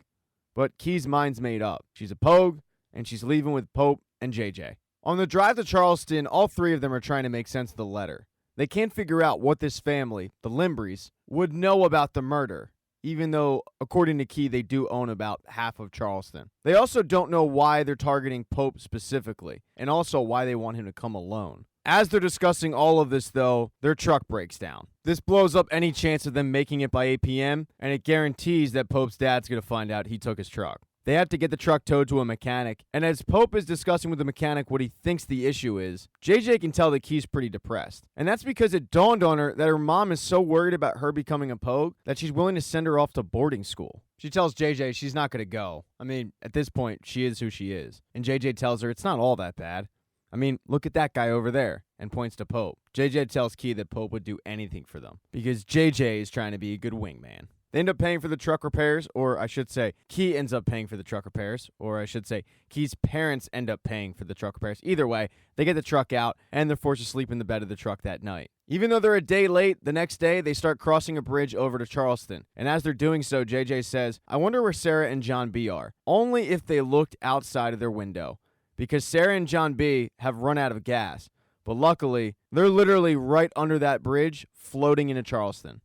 [SPEAKER 1] But Key's mind's made up. She's a Pogue, and she's leaving with Pope and JJ. On the drive to Charleston, all three of them are trying to make sense of the letter. They can't figure out what this family, the Limburys, would know about the murder, even though, according to Key, they do own about half of Charleston. They also don't know why they're targeting Pope specifically, and also why they want him to come alone. As they're discussing all of this, though, their truck breaks down. This blows up any chance of them making it by 8 p.m., and it guarantees that Pope's dad's going to find out he took his truck. They have to get the truck towed to a mechanic, and as Pope is discussing with the mechanic what he thinks the issue is, JJ can tell that Key's pretty depressed. And that's because it dawned on her that her mom is so worried about her becoming a Pogue that she's willing to send her off to boarding school. She tells JJ she's not going to go. I mean, at this point, she is who she is. And JJ tells her it's not all that bad. I mean, look at that guy over there, and points to Pope. JJ tells Key that Pope would do anything for them, because JJ is trying to be a good wingman. They end up paying for the truck repairs, or I should say, Key ends up paying for the truck repairs, or I should say, Key's parents end up paying for the truck repairs. Either way, they get the truck out, and they're forced to sleep in the bed of the truck that night. Even though they're a day late, the next day, they start crossing a bridge over to Charleston. And as they're doing so, JJ says, "I wonder where Sarah and John B. are." Only if they looked outside of their window, because Sarah and John B. have run out of gas. But luckily, they're literally right under that bridge, floating into Charleston.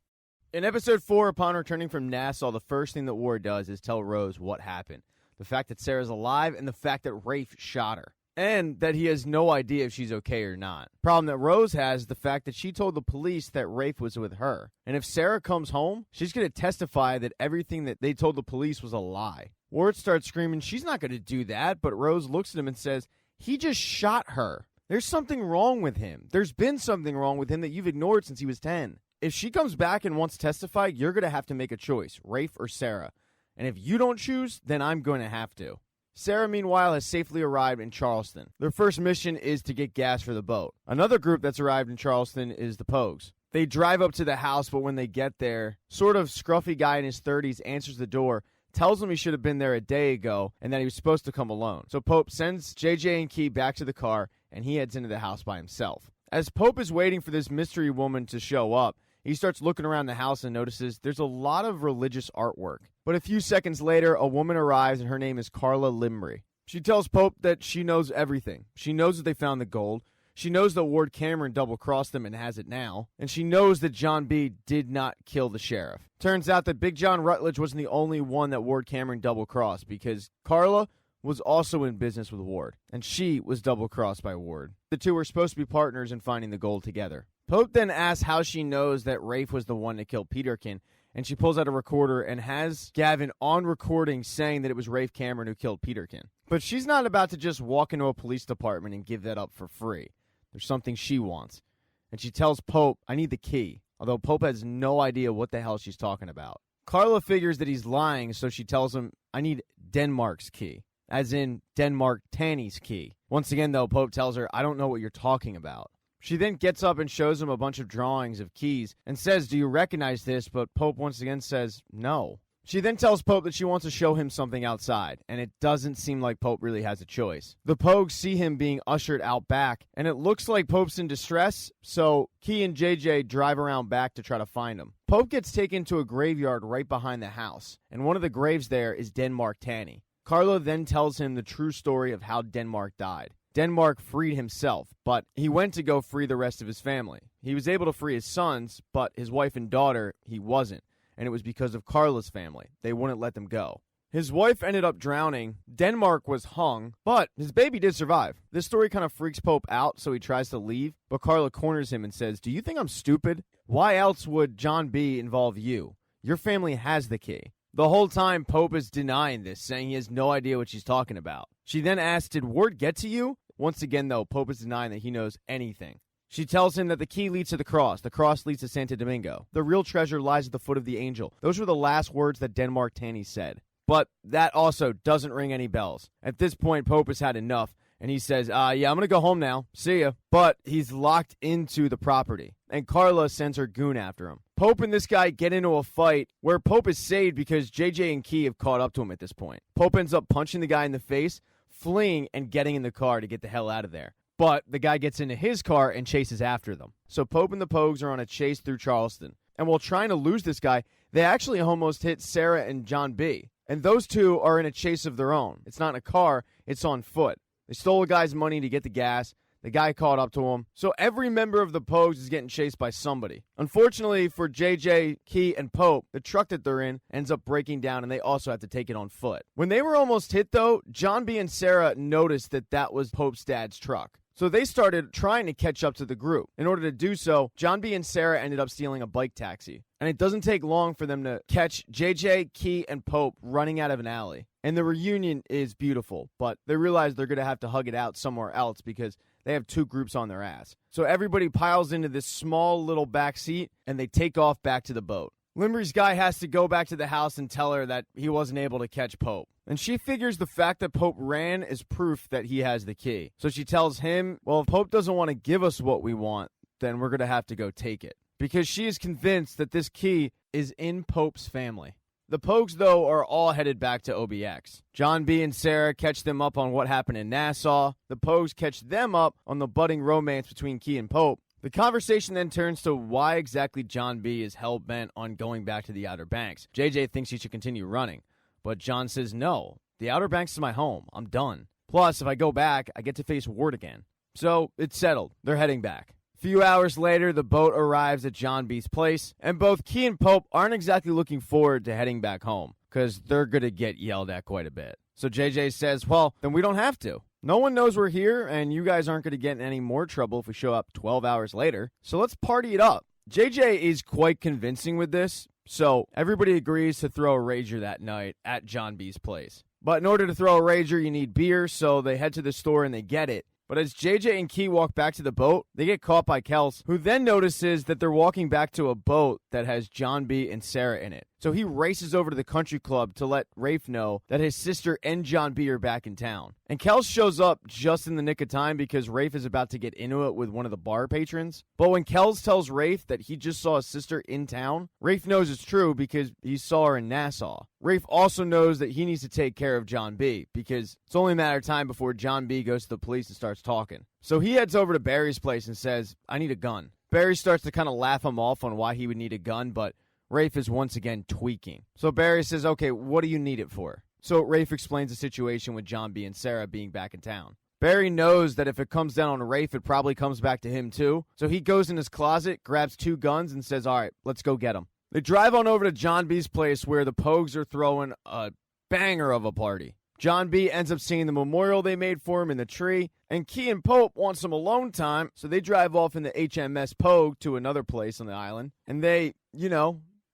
[SPEAKER 1] In episode 4, upon returning from Nassau, the first thing that Ward does is tell Rose what happened. The fact that Sarah's alive and the fact that Rafe shot her. And that he has no idea if she's okay or not. Problem that Rose has is the fact that she told the police that Rafe was with her. And if Sarah comes home, she's going to testify that everything that they told the police was a lie. Ward starts screaming, she's not going to do that, but Rose looks at him and says, he just shot her. There's something wrong with him. There's been something wrong with him that you've ignored since he was 10. If she comes back and wants to testify, you're going to have to make a choice, Rafe or Sarah. And if you don't choose, then I'm going to have to. Sarah, meanwhile, has safely arrived in Charleston. Their first mission is to get gas for the boat. Another group that's arrived in Charleston is the Pogues. They drive up to the house, but when they get there, sort of scruffy guy in his 30s answers the door, tells him he should have been there a day ago and that he was supposed to come alone. So Pope sends JJ and Key back to the car, and he heads into the house by himself. As Pope is waiting for this mystery woman to show up, he starts looking around the house and notices there's a lot of religious artwork. But a few seconds later, a woman arrives, and her name is Carla Limry. She tells Pope that she knows everything. She knows that they found the gold. She knows that Ward Cameron double-crossed them and has it now. And she knows that John B. did not kill the sheriff. Turns out that Big John Rutledge wasn't the only one that Ward Cameron double-crossed, because Carla was also in business with Ward, and she was double-crossed by Ward. The two were supposed to be partners in finding the gold together. Pope then asks how she knows that Rafe was the one that killed Peterkin, and she pulls out a recorder and has Gavin on recording saying that it was Rafe Cameron who killed Peterkin. But she's not about to just walk into a police department and give that up for free. There's something she wants. And she tells Pope, I need the key, although Pope has no idea what the hell she's talking about. Carla figures that he's lying, so she tells him, I need Denmark's key, as in Denmark Tanny's key. Once again, though, Pope tells her, I don't know what you're talking about. She then gets up and shows him a bunch of drawings of keys and says, do you recognize this? But Pope once again says, no. She then tells Pope that she wants to show him something outside, and it doesn't seem like Pope really has a choice. The Pogues see him being ushered out back, and it looks like Pope's in distress, so Key and JJ drive around back to try to find him. Pope gets taken to a graveyard right behind the house, and one of the graves there is Denmark Tanny. Carla then tells him the true story of how Denmark died. Denmark freed himself, but he went to go free the rest of his family. He was able to free his sons, but his wife and daughter, he wasn't. And it was because of Carla's family. They wouldn't let them go. His wife ended up drowning. Denmark was hung, but his baby did survive. This story kind of freaks Pope out, so he tries to leave, but Carla corners him and says, do you think I'm stupid? Why else would John B. involve you? Your family has the key. The whole time, Pope is denying this, saying he has no idea what she's talking about. She then asks, did word get to you? Once again, though, Pope is denying that he knows anything. She tells him that the key leads to the cross leads to Santo Domingo. The real treasure lies at the foot of the angel. Those were the last words that Denmark Tanny said. But that also doesn't ring any bells. At this point, Pope has had enough, and he says, yeah, I'm going to go home now. See ya. But he's locked into the property, and Carla sends her goon after him. Pope and this guy get into a fight where Pope is saved because JJ and Key have caught up to him at this point. Pope ends up punching the guy in the face, fleeing, and getting in the car to get the hell out of there. But the guy gets into his car and chases after them. So Pope and the Pogues are on a chase through Charleston. And while trying to lose this guy, they actually almost hit Sarah and John B. And those two are in a chase of their own. It's not in a car, it's on foot. They stole a guy's money to get the gas. The guy caught up to him. So every member of the Pogues is getting chased by somebody. Unfortunately for JJ, Key, and Pope, the truck that they're in ends up breaking down, and they also have to take it on foot. When they were almost hit, though, John B. and Sarah noticed that that was Pope's dad's truck. So they started trying to catch up to the group. In order to do so, John B. and Sarah ended up stealing a bike taxi. And it doesn't take long for them to catch JJ, Key, and Pope running out of an alley. And the reunion is beautiful, but they realize they're going to have to hug it out somewhere else because they have two groups on their ass. So everybody piles into this small little back seat, and they take off back to the boat. Limry's guy has to go back to the house and tell her that he wasn't able to catch Pope. And she figures the fact that Pope ran is proof that he has the key. So she tells him, well, if Pope doesn't want to give us what we want, then we're going to have to go take it. Because she is convinced that this key is in Pope's family. The Pogues, though, are all headed back to OBX. John B. and Sarah catch them up on what happened in Nassau. The Pogues catch them up on the budding romance between Key and Pope. The conversation then turns to why exactly John B. is hell-bent on going back to the Outer Banks. JJ thinks he should continue running, but John says, no, the Outer Banks is my home. I'm done. Plus, if I go back, I get to face Ward again. So, it's settled. They're heading back. A few hours later, the boat arrives at John B.'s place, and both Key and Pope aren't exactly looking forward to heading back home, because they're going to get yelled at quite a bit. So JJ says, well, then we don't have to. No one knows we're here, and you guys aren't going to get in any more trouble if we show up 12 hours later. So let's party it up. JJ is quite convincing with this, so everybody agrees to throw a rager that night at John B.'s place. But in order to throw a rager, you need beer, so they head to the store and they get it. But as JJ and Key walk back to the boat, they get caught by Kels, who then notices that they're walking back to a boat that has John B. and Sarah in it. So he races over to the country club to let Rafe know that his sister and John B are back in town. And Kels shows up just in the nick of time because Rafe is about to get into it with one of the bar patrons. But when Kels tells Rafe that he just saw his sister in town, Rafe knows it's true because he saw her in Nassau. Rafe also knows that he needs to take care of John B because it's only a matter of time before John B goes to the police and starts talking. So he heads over to Barry's place and says, "I need a gun." Barry starts to kind of laugh him off on why he would need a gun, but Rafe is once again tweaking. So Barry says, "Okay, what do you need it for?" So Rafe explains the situation with John B and Sarah being back in town. Barry knows that if it comes down on Rafe, it probably comes back to him too. So he goes in his closet, grabs 2 guns, and says, "All right, let's go get them." They drive on over to John B's place where the Pogues are throwing a banger of a party. John B ends up seeing the memorial they made for him in the tree, and Key and Pope want some alone time, so they drive off in the HMS Pogue to another place on the island, and they,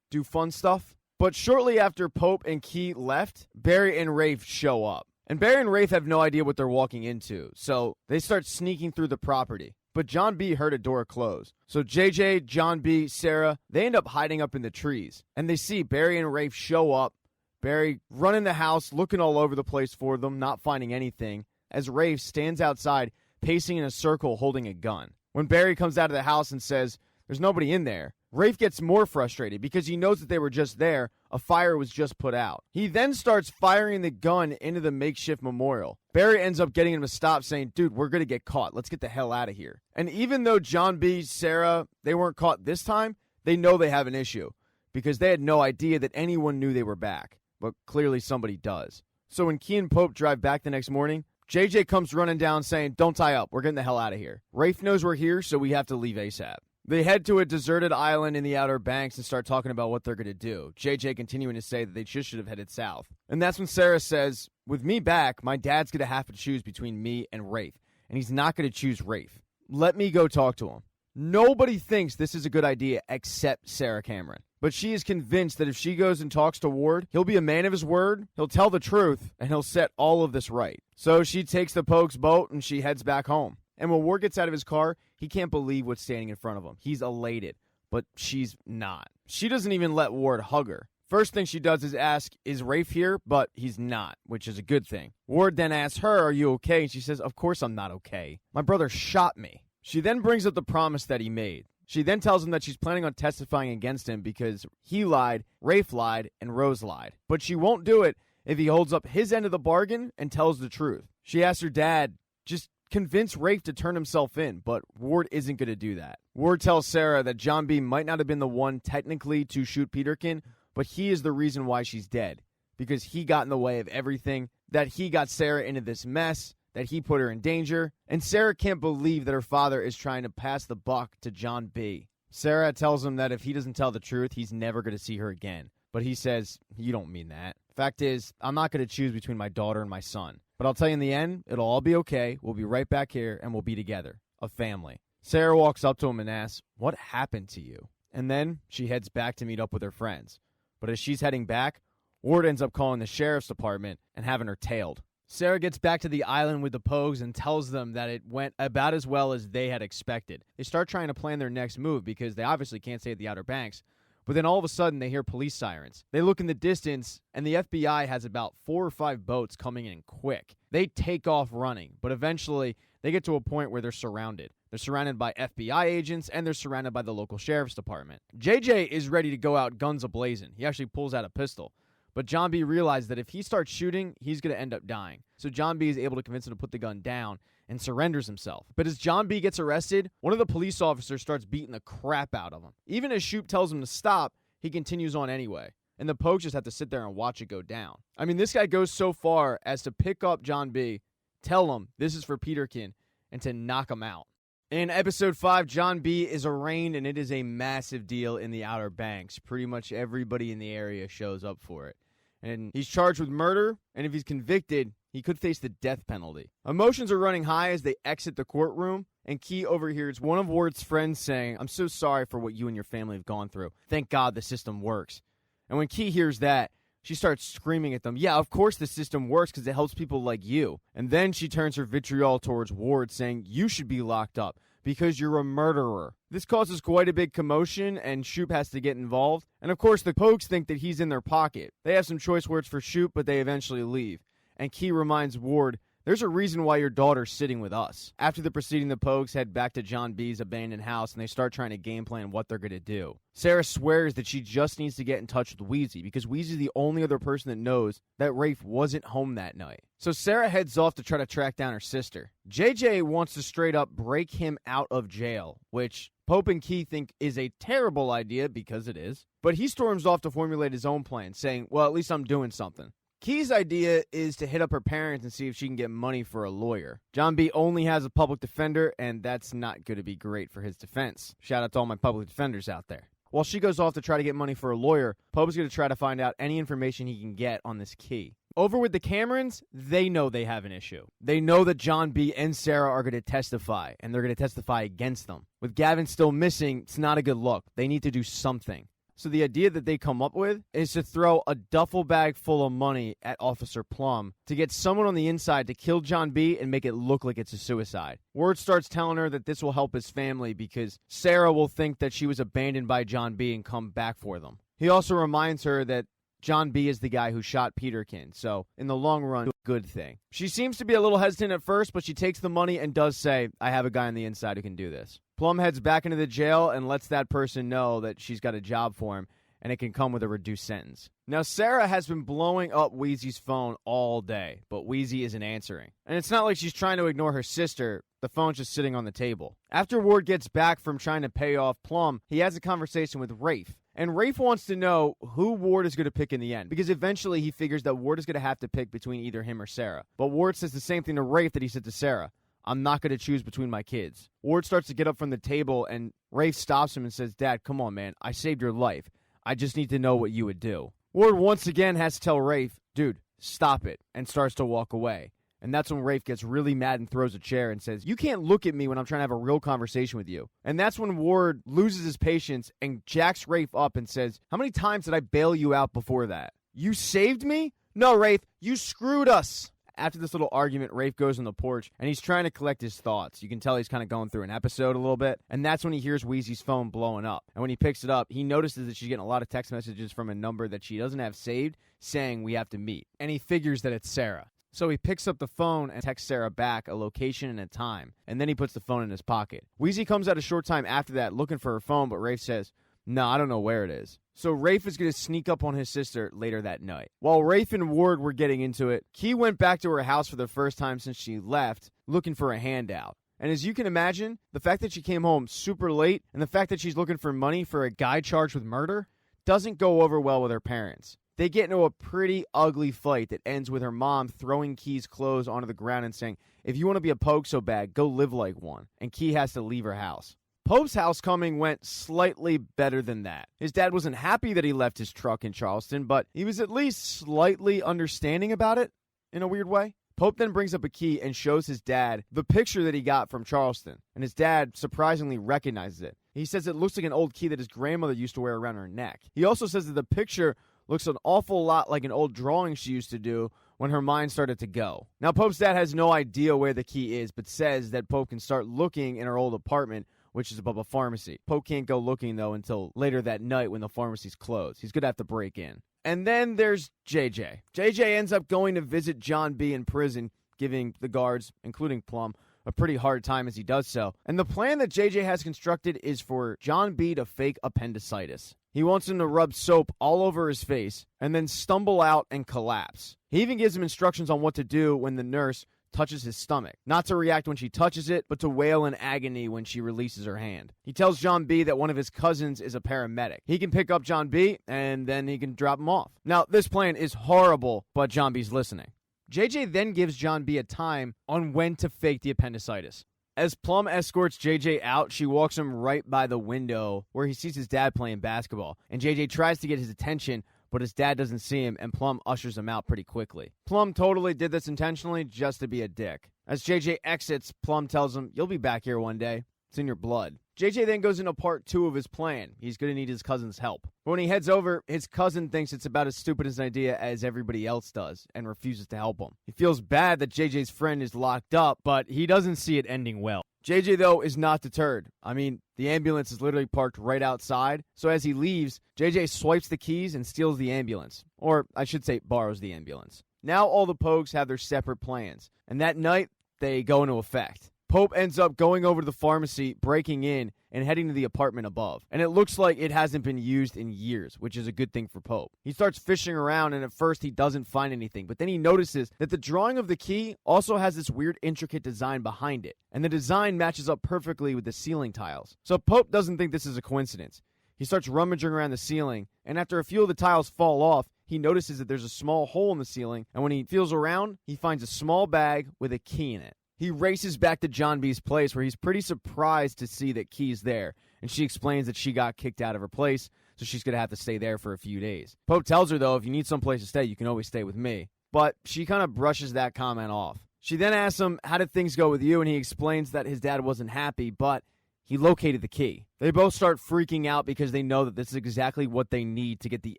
[SPEAKER 1] do fun stuff. But shortly after Pope and Key left, Barry and Rafe show up. And Barry and Rafe have no idea what they're walking into, so they start sneaking through the property. But John B heard a door close. So JJ, John B, Sarah, they end up hiding up in the trees. And they see Barry and Rafe show up. Barry running the house, looking all over the place for them, not finding anything, as Rafe stands outside, pacing in a circle holding a gun. When Barry comes out of the house and says, "There's nobody in there," Rafe gets more frustrated because he knows that they were just there. A fire was just put out. He then starts firing the gun into the makeshift memorial. Barry ends up getting him to stop, saying, "Dude, we're going to get caught. Let's get the hell out of here." And even though John B, Sarah, they weren't caught this time, they know they have an issue because they had no idea that anyone knew they were back. But clearly somebody does. So when Key and Pope drive back the next morning, JJ comes running down saying, "Don't tie up. We're getting the hell out of here. Rafe knows we're here, so we have to leave ASAP." They head to a deserted island in the Outer Banks and start talking about what they're going to do. JJ continuing to say that they just should have headed south. And that's when Sarah says, "With me back, my dad's going to have to choose between me and Rafe. And he's not going to choose Rafe. Let me go talk to him." Nobody thinks this is a good idea except Sarah Cameron. But she is convinced that if she goes and talks to Ward, he'll be a man of his word, he'll tell the truth, and he'll set all of this right. So she takes the Pogues boat and she heads back home. And when Ward gets out of his car, he can't believe what's standing in front of him. He's elated, but she's not. She doesn't even let Ward hug her. First thing she does is ask, "Is Rafe here?" But he's not, which is a good thing. Ward then asks her, "Are you okay?" And she says, "Of course I'm not okay. My brother shot me." She then brings up the promise that he made. She then tells him that she's planning on testifying against him because he lied, Rafe lied, and Rose lied. But she won't do it if he holds up his end of the bargain and tells the truth. She asks her dad, just convince Rafe to turn himself in, but Ward isn't going to do that. Ward tells Sarah that John B might not have been the one technically to shoot Peterkin, but he is the reason why she's dead, because he got in the way of everything, that he got Sarah into this mess, that he put her in danger, and Sarah can't believe that her father is trying to pass the buck to John B. Sarah tells him that if he doesn't tell the truth, he's never going to see her again. But he says, "You don't mean that. Fact is, I'm not going to choose between my daughter and my son. But I'll tell you in the end, it'll all be okay. We'll be right back here, and we'll be together. A family." Sarah walks up to him and asks, "What happened to you?" And then she heads back to meet up with her friends. But as she's heading back, Ward ends up calling the sheriff's department and having her tailed. Sarah gets back to the island with the Pogues and tells them that it went about as well as they had expected. They start trying to plan their next move because they obviously can't stay at the Outer Banks. But then all of a sudden, they hear police sirens. They look in the distance, and the FBI has about 4 or 5 boats coming in quick. They take off running, but eventually, they get to a point where they're surrounded. They're surrounded by FBI agents, and they're surrounded by the local sheriff's department. JJ is ready to go out guns a-blazing. He actually pulls out a pistol. But John B realizes that if he starts shooting, he's going to end up dying. So John B is able to convince him to put the gun down and surrenders himself. But as John B gets arrested, one of the police officers starts beating the crap out of him. Even as Shoop tells him to stop, he continues on anyway. And the Pogues just have to sit there and watch it go down. I mean, this guy goes so far as to pick up John B, tell him this is for Peterkin, and to knock him out. In episode 5, John B is arraigned, and it is a massive deal in the Outer Banks. Pretty much everybody in the area shows up for it. And he's charged with murder, and if he's convicted, he could face the death penalty. Emotions are running high as they exit the courtroom, and Key overhears one of Ward's friends saying, "I'm so sorry for what you and your family have gone through. Thank God the system works." And when Key hears that, she starts screaming at them, "Yeah, of course the system works because it helps people like you." And then she turns her vitriol towards Ward, saying, "You should be locked up because you're a murderer. This causes quite a big commotion, and Shoop has to get involved. And of course, the Pogues think that he's in their pocket. They have some choice words for Shoop, but they eventually leave. And Key reminds Ward, there's a reason why your daughter's sitting with us. After the proceeding, the Pogues head back to John B.'s abandoned house, and they start trying to game plan what they're going to do. Sarah swears that she just needs to get in touch with Wheezy, because Wheezy's the only other person that knows that Rafe wasn't home that night. So Sarah heads off to try to track down her sister. JJ wants to straight up break him out of jail, which Pope and Key think is a terrible idea, because it is. But he storms off to formulate his own plan, saying, well, at least I'm doing something. Key's idea is to hit up her parents and see if she can get money for a lawyer. John B. only has a public defender, and that's not going to be great for his defense. Shout out to all my public defenders out there. While she goes off to try to get money for a lawyer, Pope's going to try to find out any information he can get on this Key. Over with the Camerons, they know they have an issue. They know that John B. and Sarah are going to testify, and they're going to testify against them. With Gavin still missing, it's not a good look. They need to do something. So the idea that they come up with is to throw a duffel bag full of money at Officer Plum to get someone on the inside to kill John B. and make it look like it's a suicide. Word starts telling her that this will help his family because Sarah will think that she was abandoned by John B. and come back for them. He also reminds her that John B. is the guy who shot Peterkin, so in the long run, good thing. She seems to be a little hesitant at first, but she takes the money and does say, I have a guy on the inside who can do this. Plum heads back into the jail and lets that person know that she's got a job for him, and it can come with a reduced sentence. Now, Sarah has been blowing up Wheezy's phone all day, but Wheezy isn't answering. And it's not like she's trying to ignore her sister. The phone's just sitting on the table. After Ward gets back from trying to pay off Plum, he has a conversation with Rafe. And Rafe wants to know who Ward is going to pick in the end, because eventually he figures that Ward is going to have to pick between either him or Sarah. But Ward says the same thing to Rafe that he said to Sarah. I'm not going to choose between my kids. Ward starts to get up from the table, and Rafe stops him and says, Dad, come on, man. I saved your life. I just need to know what you would do. Ward once again has to tell Rafe, dude, stop it, and starts to walk away. And that's when Rafe gets really mad and throws a chair and says, you can't look at me when I'm trying to have a real conversation with you. And that's when Ward loses his patience and jacks Rafe up and says, how many times did I bail you out before that? You saved me? No, Rafe, you screwed us. After this little argument, Rafe goes on the porch, and he's trying to collect his thoughts. You can tell he's kind of going through an episode a little bit, and that's when he hears Wheezy's phone blowing up. And when he picks it up, he notices that she's getting a lot of text messages from a number that she doesn't have saved, saying we have to meet. And he figures that it's Sarah. So he picks up the phone and texts Sarah back a location and a time, and then he puts the phone in his pocket. Wheezy comes out a short time after that looking for her phone, but Rafe says, no, I don't know where it is. So Rafe is going to sneak up on his sister later that night. While Rafe and Ward were getting into it, Key went back to her house for the first time since she left, looking for a handout. And as you can imagine, the fact that she came home super late and the fact that she's looking for money for a guy charged with murder doesn't go over well with her parents. They get into a pretty ugly fight that ends with her mom throwing Key's clothes onto the ground and saying, if you want to be a Pogue so bad, go live like one. And Key has to leave her house. Pope's house coming went slightly better than that. His dad wasn't happy that he left his truck in Charleston, but he was at least slightly understanding about it in a weird way. Pope then brings up a key and shows his dad the picture that he got from Charleston, and his dad surprisingly recognizes it. He says it looks like an old key that his grandmother used to wear around her neck. He also says that the picture looks an awful lot like an old drawing she used to do when her mind started to go. Now, Pope's dad has no idea where the key is, but says that Pope can start looking in her old apartment, which is above a pharmacy. Pope can't go looking, though, until later that night when the pharmacy's closed. He's going to have to break in. And then there's JJ. JJ ends up going to visit John B. in prison, giving the guards, including Plum, a pretty hard time as he does so. And the plan that JJ has constructed is for John B. to fake appendicitis. He wants him to rub soap all over his face and then stumble out and collapse. He even gives him instructions on what to do when the nurse touches his stomach. Not to react when she touches it, but to wail in agony when she releases her hand. He tells John B. that one of his cousins is a paramedic. He can pick up John B. and then he can drop him off. Now, this plan is horrible, but John B.'s listening. JJ then gives John B. a time on when to fake the appendicitis. As Plum escorts JJ out, she walks him right by the window where he sees his dad playing basketball. And JJ tries to get his attention, but his dad doesn't see him, and Plum ushers him out pretty quickly. Plum totally did this intentionally just to be a dick. As JJ exits, Plum tells him, you'll be back here one day. It's in your blood. JJ then goes into part 2 of his plan. He's going to need his cousin's help. But when he heads over, his cousin thinks it's about as stupid an idea as everybody else does and refuses to help him. He feels bad that JJ's friend is locked up, but he doesn't see it ending well. JJ, though, is not deterred. I mean, the ambulance is literally parked right outside. So as he leaves, JJ swipes the keys and steals the ambulance. Or I should say borrows the ambulance. Now all the Pogues have their separate plans. And that night, they go into effect. Pope ends up going over to the pharmacy, breaking in, and heading to the apartment above. And it looks like it hasn't been used in years, which is a good thing for Pope. He starts fishing around, and at first he doesn't find anything. But then he notices that the drawing of the key also has this weird, intricate design behind it. And the design matches up perfectly with the ceiling tiles. So Pope doesn't think this is a coincidence. He starts rummaging around the ceiling, and after a few of the tiles fall off, he notices that there's a small hole in the ceiling, and when he feels around, he finds a small bag with a key in it. He races back to John B's place where he's pretty surprised to see that Key's there, and she explains that she got kicked out of her place, so she's going to have to stay there for a few days. Pope tells her, though, if you need someplace to stay, you can always stay with me. But she kind of brushes that comment off. She then asks him, how did things go with you? And he explains that his dad wasn't happy, but he located the key. They both start freaking out because they know that this is exactly what they need to get the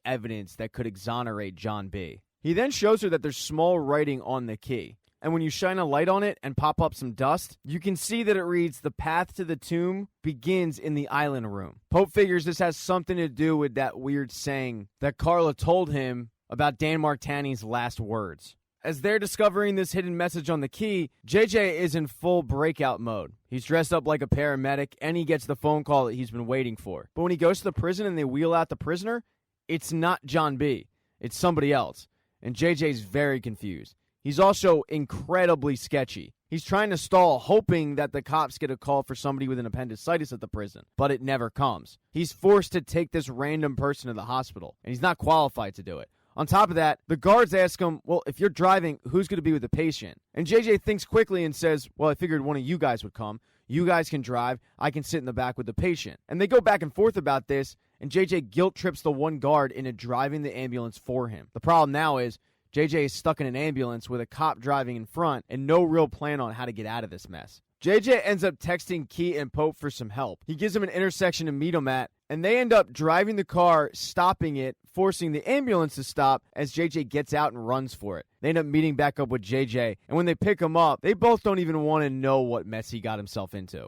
[SPEAKER 1] evidence that could exonerate John B. He then shows her that there's small writing on the key. And when you shine a light on it and pop up some dust, you can see that it reads, the path to the tomb begins in the island room. Pope figures this has something to do with that weird saying that Carla told him about Dan Martani's last words. As they're discovering this hidden message on the key, JJ is in full breakout mode. He's dressed up like a paramedic, and he gets the phone call that he's been waiting for. But when he goes to the prison and they wheel out the prisoner, it's not John B. It's somebody else. And JJ's very confused. He's also incredibly sketchy. He's trying to stall, hoping that the cops get a call for somebody with an appendicitis at the prison, but it never comes. He's forced to take this random person to the hospital, and he's not qualified to do it. On top of that, the guards ask him, well, if you're driving, who's going to be with the patient? And JJ thinks quickly and says, well, I figured one of you guys would come. You guys can drive. I can sit in the back with the patient. And they go back and forth about this, and JJ guilt trips the one guard into driving the ambulance for him. The problem now is, JJ is stuck in an ambulance with a cop driving in front and no real plan on how to get out of this mess. JJ ends up texting Key and Pope for some help. He gives them an intersection to meet him at, and they end up driving the car, stopping it, forcing the ambulance to stop as JJ gets out and runs for it. They end up meeting back up with JJ, and when they pick him up, they both don't even want to know what mess he got himself into.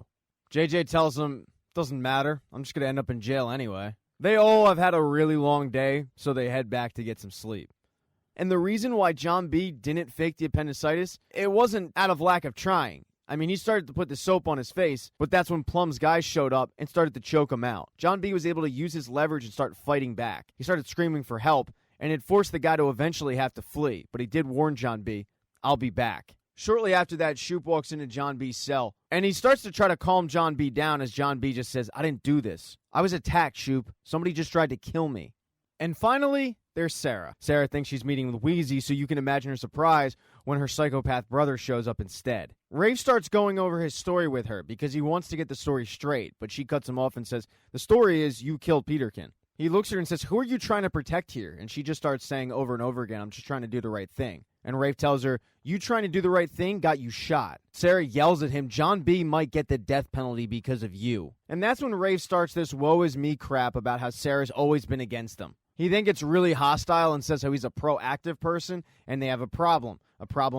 [SPEAKER 1] JJ tells them, doesn't matter, I'm just going to end up in jail anyway. They all have had a really long day, so they head back to get some sleep. And the reason why John B. didn't fake the appendicitis, it wasn't out of lack of trying. I mean, he started to put the soap on his face, but that's when Plum's guys showed up and started to choke him out. John B. was able to use his leverage and start fighting back. He started screaming for help, and it forced the guy to eventually have to flee. But he did warn John B., I'll be back. Shortly after that, Shoop walks into John B.'s cell, and he starts to try to calm John B. down as John B. just says, I didn't do this. I was attacked, Shoop. Somebody just tried to kill me. And finally, there's Sarah. Sarah thinks she's meeting with Wheezy, so you can imagine her surprise when her psychopath brother shows up instead. Rafe starts going over his story with her because he wants to get the story straight, but she cuts him off and says, the story is you killed Peterkin. He looks at her and says, who are you trying to protect here? And she just starts saying over and over again, I'm just trying to do the right thing. And Rafe tells her, you trying to do the right thing got you shot. Sarah yells at him, John B. might get the death penalty because of you. And that's when Rafe starts this woe is me crap about how Sarah's always been against him. He then gets really hostile and says how he's a proactive person and they have a problem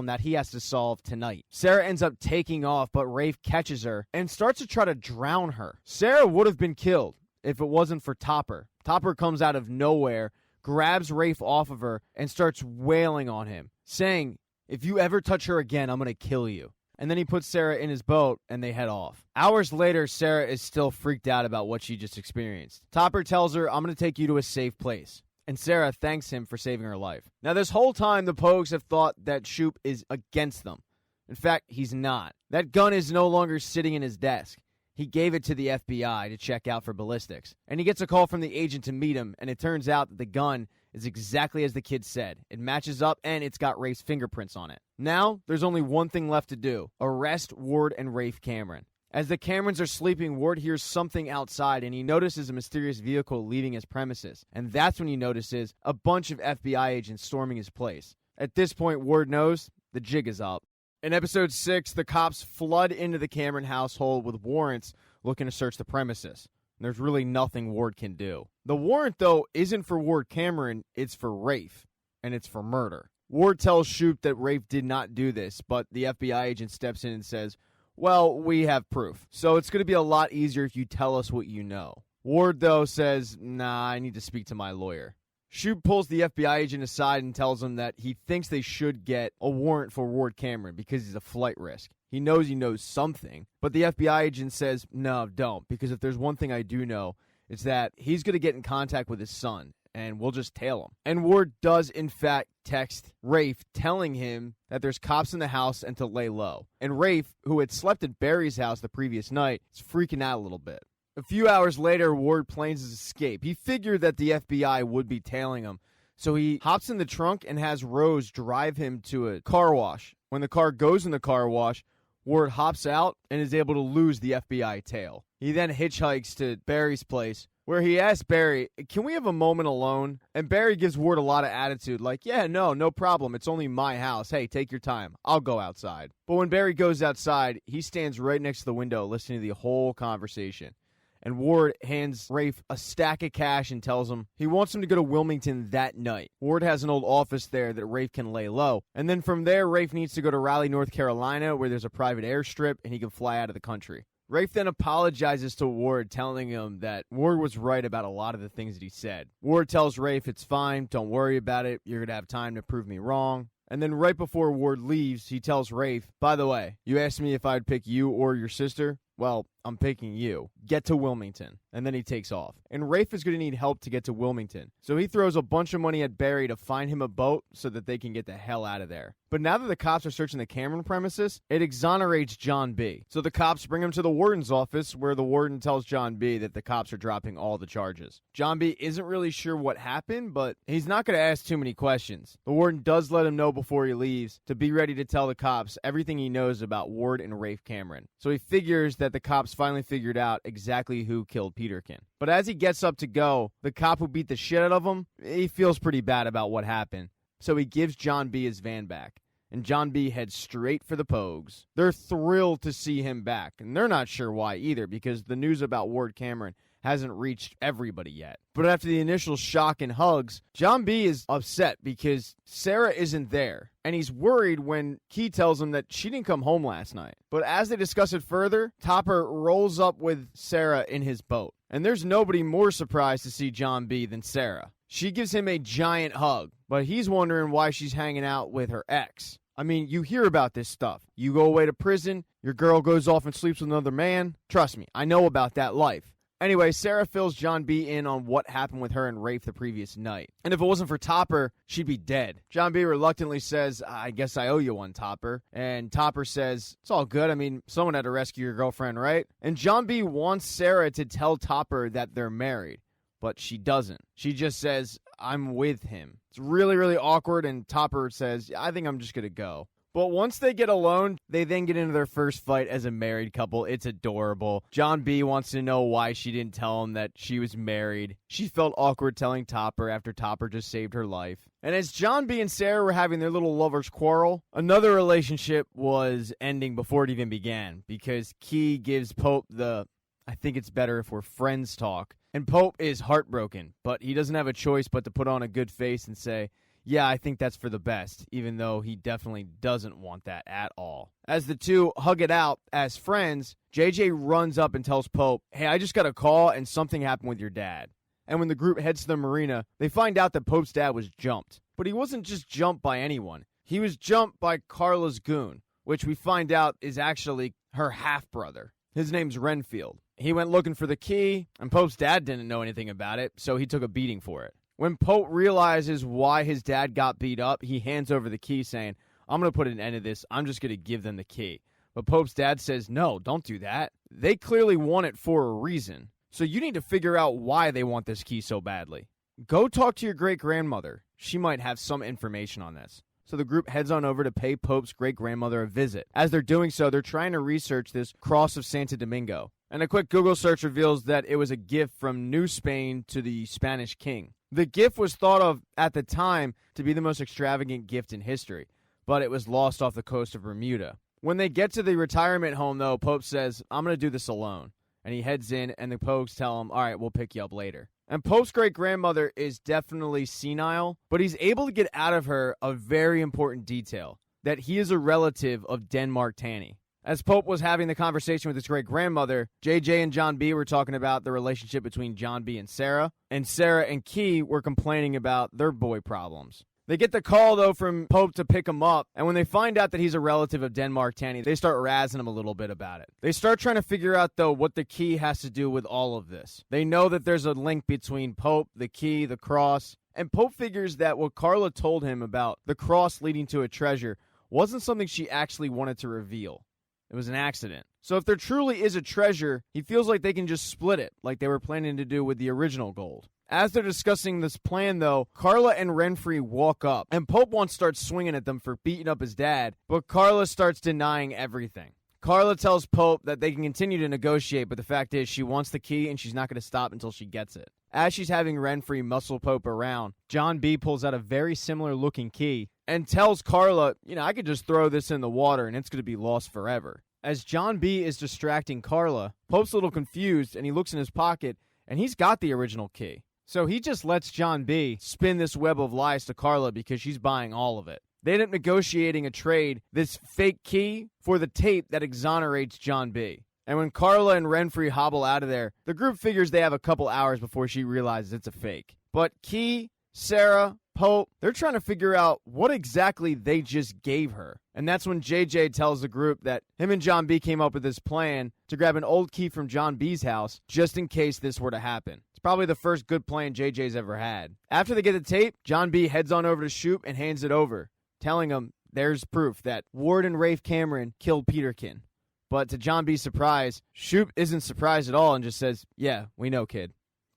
[SPEAKER 1] that he has to solve tonight. Sarah ends up taking off, but Rafe catches her and starts to try to drown her. Sarah would have been killed if it wasn't for Topper. Topper comes out of nowhere, grabs Rafe off of her, and starts wailing on him, saying, if you ever touch her again, I'm going to kill you. And then he puts Sarah in his boat, and they head off. Hours later, Sarah is still freaked out about what she just experienced. Topper tells her, I'm going to take you to a safe place. And Sarah thanks him for saving her life. Now, this whole time, the Pogues have thought that Shoop is against them. In fact, he's not. That gun is no longer sitting in his desk. He gave it to the FBI to check out for ballistics. And he gets a call from the agent to meet him, and it turns out that the gun is exactly as the kid said. It matches up, and it's got Rafe's fingerprints on it. Now, there's only one thing left to do. Arrest Ward and Rafe Cameron. As the Camerons are sleeping, Ward hears something outside, and he notices a mysterious vehicle leaving his premises. And that's when he notices a bunch of FBI agents storming his place. At this point, Ward knows the jig is up. In episode 6, the cops flood into the Cameron household with warrants looking to search the premises. There's really nothing Ward can do. The warrant, though, isn't for Ward Cameron, it's for Rafe, and it's for murder. Ward tells Shoop that Rafe did not do this, but the FBI agent steps in and says, Well, we have proof. So it's going to be a lot easier if you tell us what you know. Ward, though, says, nah, I need to speak to my lawyer. Shoup pulls the FBI agent aside and tells him that he thinks they should get a warrant for Ward Cameron because he's a flight risk. He knows something, but the FBI agent says, no, don't, because if there's one thing I do know, it's that he's going to get in contact with his son, and we'll just tail him. And Ward does, in fact, text Rafe telling him that there's cops in the house and to lay low. And Rafe, who had slept at Barry's house the previous night, is freaking out a little bit. A few hours later, Ward plans his escape. He figured that the FBI would be tailing him, so he hops in the trunk and has Rose drive him to a car wash. When the car goes in the car wash, Ward hops out and is able to lose the FBI tail. He then hitchhikes to Barry's place, where he asks Barry, can we have a moment alone? And Barry gives Ward a lot of attitude, like, yeah, no problem. It's only my house. Hey, take your time. I'll go outside. But when Barry goes outside, he stands right next to the window listening to the whole conversation. And Ward hands Rafe a stack of cash and tells him he wants him to go to Wilmington that night. Ward has an old office there that Rafe can lay low. And then from there, Rafe needs to go to Raleigh, North Carolina, where there's a private airstrip and he can fly out of the country. Rafe then apologizes to Ward, telling him that Ward was right about a lot of the things that he said. Ward tells Rafe, it's fine, don't worry about it, you're going to have time to prove me wrong. And then right before Ward leaves, he tells Rafe, by the way, you asked me if I'd pick you or your sister? Well, I'm picking you. Get to Wilmington. And then he takes off. And Rafe is going to need help to get to Wilmington. So he throws a bunch of money at Barry to find him a boat so that they can get the hell out of there. But now that the cops are searching the Cameron premises, it exonerates John B. So the cops bring him to the warden's office, where the warden tells John B. that the cops are dropping all the charges. John B. isn't really sure what happened, but he's not going to ask too many questions. The warden does let him know before he leaves to be ready to tell the cops everything he knows about Ward and Rafe Cameron. So he figures that the cops finally figured out exactly who killed Peterkin. But as he gets up to go, the cop who beat the shit out of him, he feels pretty bad about what happened. So he gives John B. his van back. And John B. heads straight for the Pogues. They're thrilled to see him back, and they're not sure why either, because the news about Ward Cameron hasn't reached everybody yet. But after the initial shock and hugs, John B. is upset because Sarah isn't there, and he's worried when Key tells him that she didn't come home last night. But as they discuss it further, Topper rolls up with Sarah in his boat, and there's nobody more surprised to see John B. than Sarah. She gives him a giant hug, but he's wondering why she's hanging out with her ex. I mean, you hear about this stuff. You go away to prison, your girl goes off and sleeps with another man. Trust me, I know about that life. Anyway, Sarah fills John B. in on what happened with her and Rafe the previous night. And if it wasn't for Topper, she'd be dead. John B. reluctantly says, I guess I owe you one, Topper. And Topper says, it's all good. I mean, someone had to rescue your girlfriend, right? And John B. wants Sarah to tell Topper that they're married. But she doesn't. She just says, I'm with him. It's really, really awkward, and Topper says, I think I'm just going to go. But once they get alone, they then get into their first fight as a married couple. It's adorable. John B. wants to know why she didn't tell him that she was married. She felt awkward telling Topper after Topper just saved her life. And as John B. and Sarah were having their little lovers quarrel, another relationship was ending before it even began, because Key gives Pope the, I think it's better if we're friends talk. And Pope is heartbroken, but he doesn't have a choice but to put on a good face and say, yeah, I think that's for the best, even though he definitely doesn't want that at all. As the two hug it out as friends, JJ runs up and tells Pope, hey, I just got a call and something happened with your dad. And when the group heads to the marina, they find out that Pope's dad was jumped. But he wasn't just jumped by anyone. He was jumped by Carla's goon, which we find out is actually her half-brother. His name's Renfield. He went looking for the key, and Pope's dad didn't know anything about it, so he took a beating for it. When Pope realizes why his dad got beat up, he hands over the key saying, I'm going to put an end to this. I'm just going to give them the key. But Pope's dad says, no, don't do that. They clearly want it for a reason. So you need to figure out why they want this key so badly. Go talk to your great-grandmother. She might have some information on this. So the group heads on over to pay Pope's great-grandmother a visit. As they're doing so, they're trying to research this Cross of Santo Domingo. And a quick Google search reveals that it was a gift from New Spain to the Spanish king. The gift was thought of at the time to be the most extravagant gift in history, but it was lost off the coast of Bermuda. When they get to the retirement home, though, Pope says, I'm going to do this alone. And he heads in, and the Pogues tell him, all right, we'll pick you up later. And Pope's great-grandmother is definitely senile, but he's able to get out of her a very important detail, that he is a relative of Denmark Tanny. As Pope was having the conversation with his great-grandmother, JJ and John B. were talking about the relationship between John B. and Sarah and Key were complaining about their boy problems. They get the call, though, from Pope to pick him up, and when they find out that he's a relative of Denmark Tanny, they start razzing him a little bit about it. They start trying to figure out, though, what the Key has to do with all of this. They know that there's a link between Pope, the Key, the cross, and Pope figures that what Carla told him about the cross leading to a treasure wasn't something she actually wanted to reveal. It was an accident. So if there truly is a treasure, he feels like they can just split it, like they were planning to do with the original gold. As they're discussing this plan, though, Carla and Renfrey walk up, and Pope once starts swinging at them for beating up his dad, but Carla starts denying everything. Carla tells Pope that they can continue to negotiate, but the fact is she wants the key and she's not going to stop until she gets it. As she's having Renfrey muscle Pope around, John B. pulls out a very similar looking key and tells Carla, I could just throw this in the water and it's going to be lost forever. As John B. is distracting Carla, Pope's a little confused and he looks in his pocket and he's got the original key. So he just lets John B. spin this web of lies to Carla because she's buying all of it. They end up negotiating a trade, this fake key, for the tape that exonerates John B. And when Carla and Renfrey hobble out of there, the group figures they have a couple hours before she realizes it's a fake. But Key, Sarah, Pope, they're trying to figure out what exactly they just gave her. And that's when JJ tells the group that him and John B. came up with this plan to grab an old key from John B.'s house just in case this were to happen. It's probably the first good plan JJ's ever had. After they get the tape, John B. heads on over to Shoop and hands it over, telling him there's proof that Ward and Rafe Cameron killed Peterkin. But to John B.'s surprise, Shoop isn't surprised at all and just says, "Yeah, we know, kid."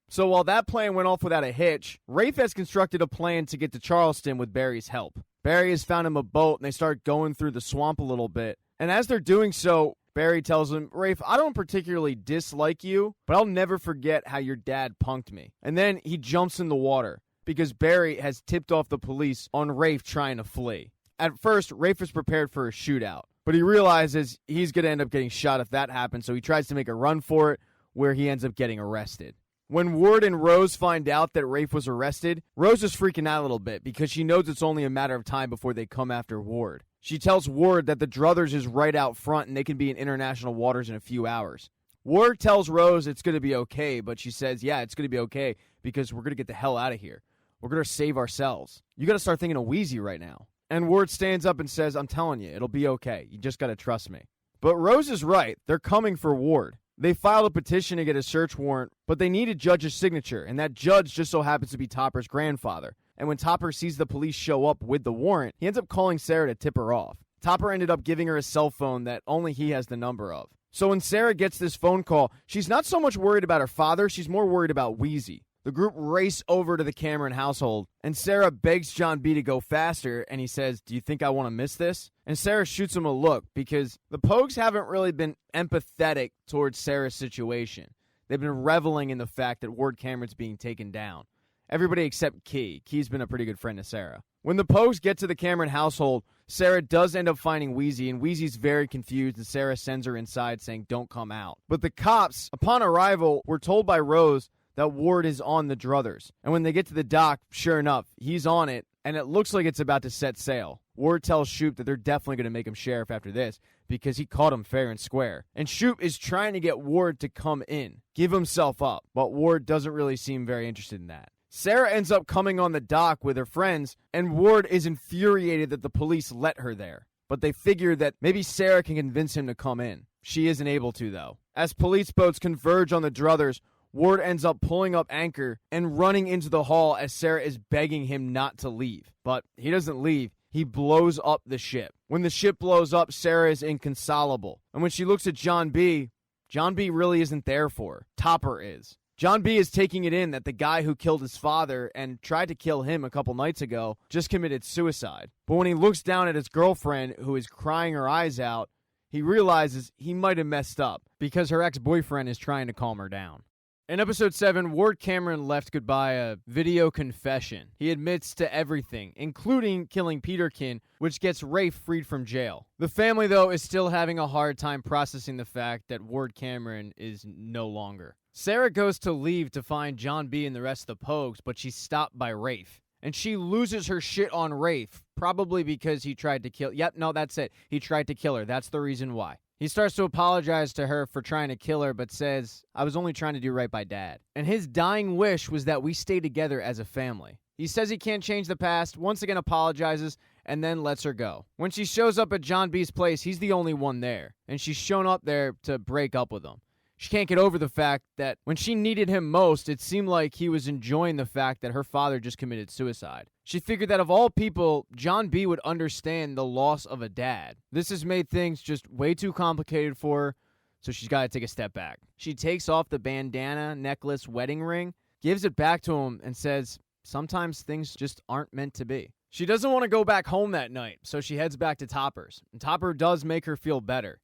[SPEAKER 1] So while that plan went off without a hitch, Rafe has constructed a plan to get to Charleston with Barry's help. Barry has found him a boat and they start going through the swamp a little bit. And as they're doing so, Barry tells him, "Rafe, I don't particularly dislike you, but I'll never forget how your dad punked me." And then he jumps in the water because Barry has tipped off the police on Rafe trying to flee. At first, Rafe is prepared for a shootout, but he realizes he's going to end up getting shot if that happens, so he tries to make a run for it, where he ends up getting arrested. When Ward and Rose find out that Rafe was arrested, Rose is freaking out a little bit because she knows it's only a matter of time before they come after Ward. She tells Ward that the Druthers is right out front and they can be in international waters in a few hours. Ward tells Rose it's going to be okay, but she says, "Yeah, it's going to be okay because we're going to get the hell out of here. We're going to save ourselves. You got to start thinking of Wheezy right now." And Ward stands up and says, "I'm telling you, it'll be okay. You just got to trust me." But Rose is right. They're coming for Ward. They filed a petition to get a search warrant, but they need a judge's signature, and that judge just so happens to be Topper's grandfather. And when Topper sees the police show up with the warrant, he ends up calling Sarah to tip her off. Topper ended up giving her a cell phone that only he has the number of. So when Sarah gets this phone call, she's not so much worried about her father, she's more worried about Wheezy. The group race over to the Cameron household, and Sarah begs John B. to go faster, and he says, "Do you think I want to miss this?" And Sarah shoots him a look, because the Pogues haven't really been empathetic towards Sarah's situation. They've been reveling in the fact that Ward Cameron's being taken down. Everybody except Key. Key's been a pretty good friend to Sarah. When the Pogues get to the Cameron household, Sarah does end up finding Wheezy, and Wheezy's very confused, and Sarah sends her inside saying, "Don't come out." But the cops, upon arrival, were told by Rose that Ward is on the Druthers. And when they get to the dock, sure enough, he's on it, and it looks like it's about to set sail. Ward tells Shoop that they're definitely going to make him sheriff after this, because he caught him fair and square. And Shoop is trying to get Ward to come in, give himself up, but Ward doesn't really seem very interested in that. Sarah ends up coming on the dock with her friends, and Ward is infuriated that the police let her there. But they figure that maybe Sarah can convince him to come in. She isn't able to, though. As police boats converge on the Druthers, Ward ends up pulling up anchor and running into the hall as Sarah is begging him not to leave. But he doesn't leave. He blows up the ship. When the ship blows up, Sarah is inconsolable. And when she looks at John B. really isn't there for her. Topper is. John B. is taking it in that the guy who killed his father and tried to kill him a couple nights ago just committed suicide. But when he looks down at his girlfriend, who is crying her eyes out, he realizes he might have messed up because her ex-boyfriend is trying to calm her down. In episode 7, Ward Cameron left goodbye a video confession. He admits to everything, including killing Peterkin, which gets Rafe freed from jail. The family, though, is still having a hard time processing the fact that Ward Cameron is no longer. Sarah goes to leave to find John B. and the rest of the Pogues, but she's stopped by Rafe. And she loses her shit on Rafe, probably because he tried to kill... Yep, no, that's it. He tried to kill her. That's the reason why. He starts to apologize to her for trying to kill her, but says, I was only trying to do right by Dad. And his dying wish was that we stay together as a family. He says he can't change the past, once again apologizes, and then lets her go. When she shows up at John B's place, he's the only one there, and she's shown up there to break up with him. She can't get over the fact that when she needed him most, it seemed like he was enjoying the fact that her father just committed suicide. She figured that of all people, John B would understand the loss of a dad. This has made things just way too complicated for her, so she's got to take a step back. She takes off the bandana, necklace, wedding ring, gives it back to him, and says, sometimes things just aren't meant to be. She doesn't want to go back home that night, so she heads back to Topper's. And Topper does make her feel better.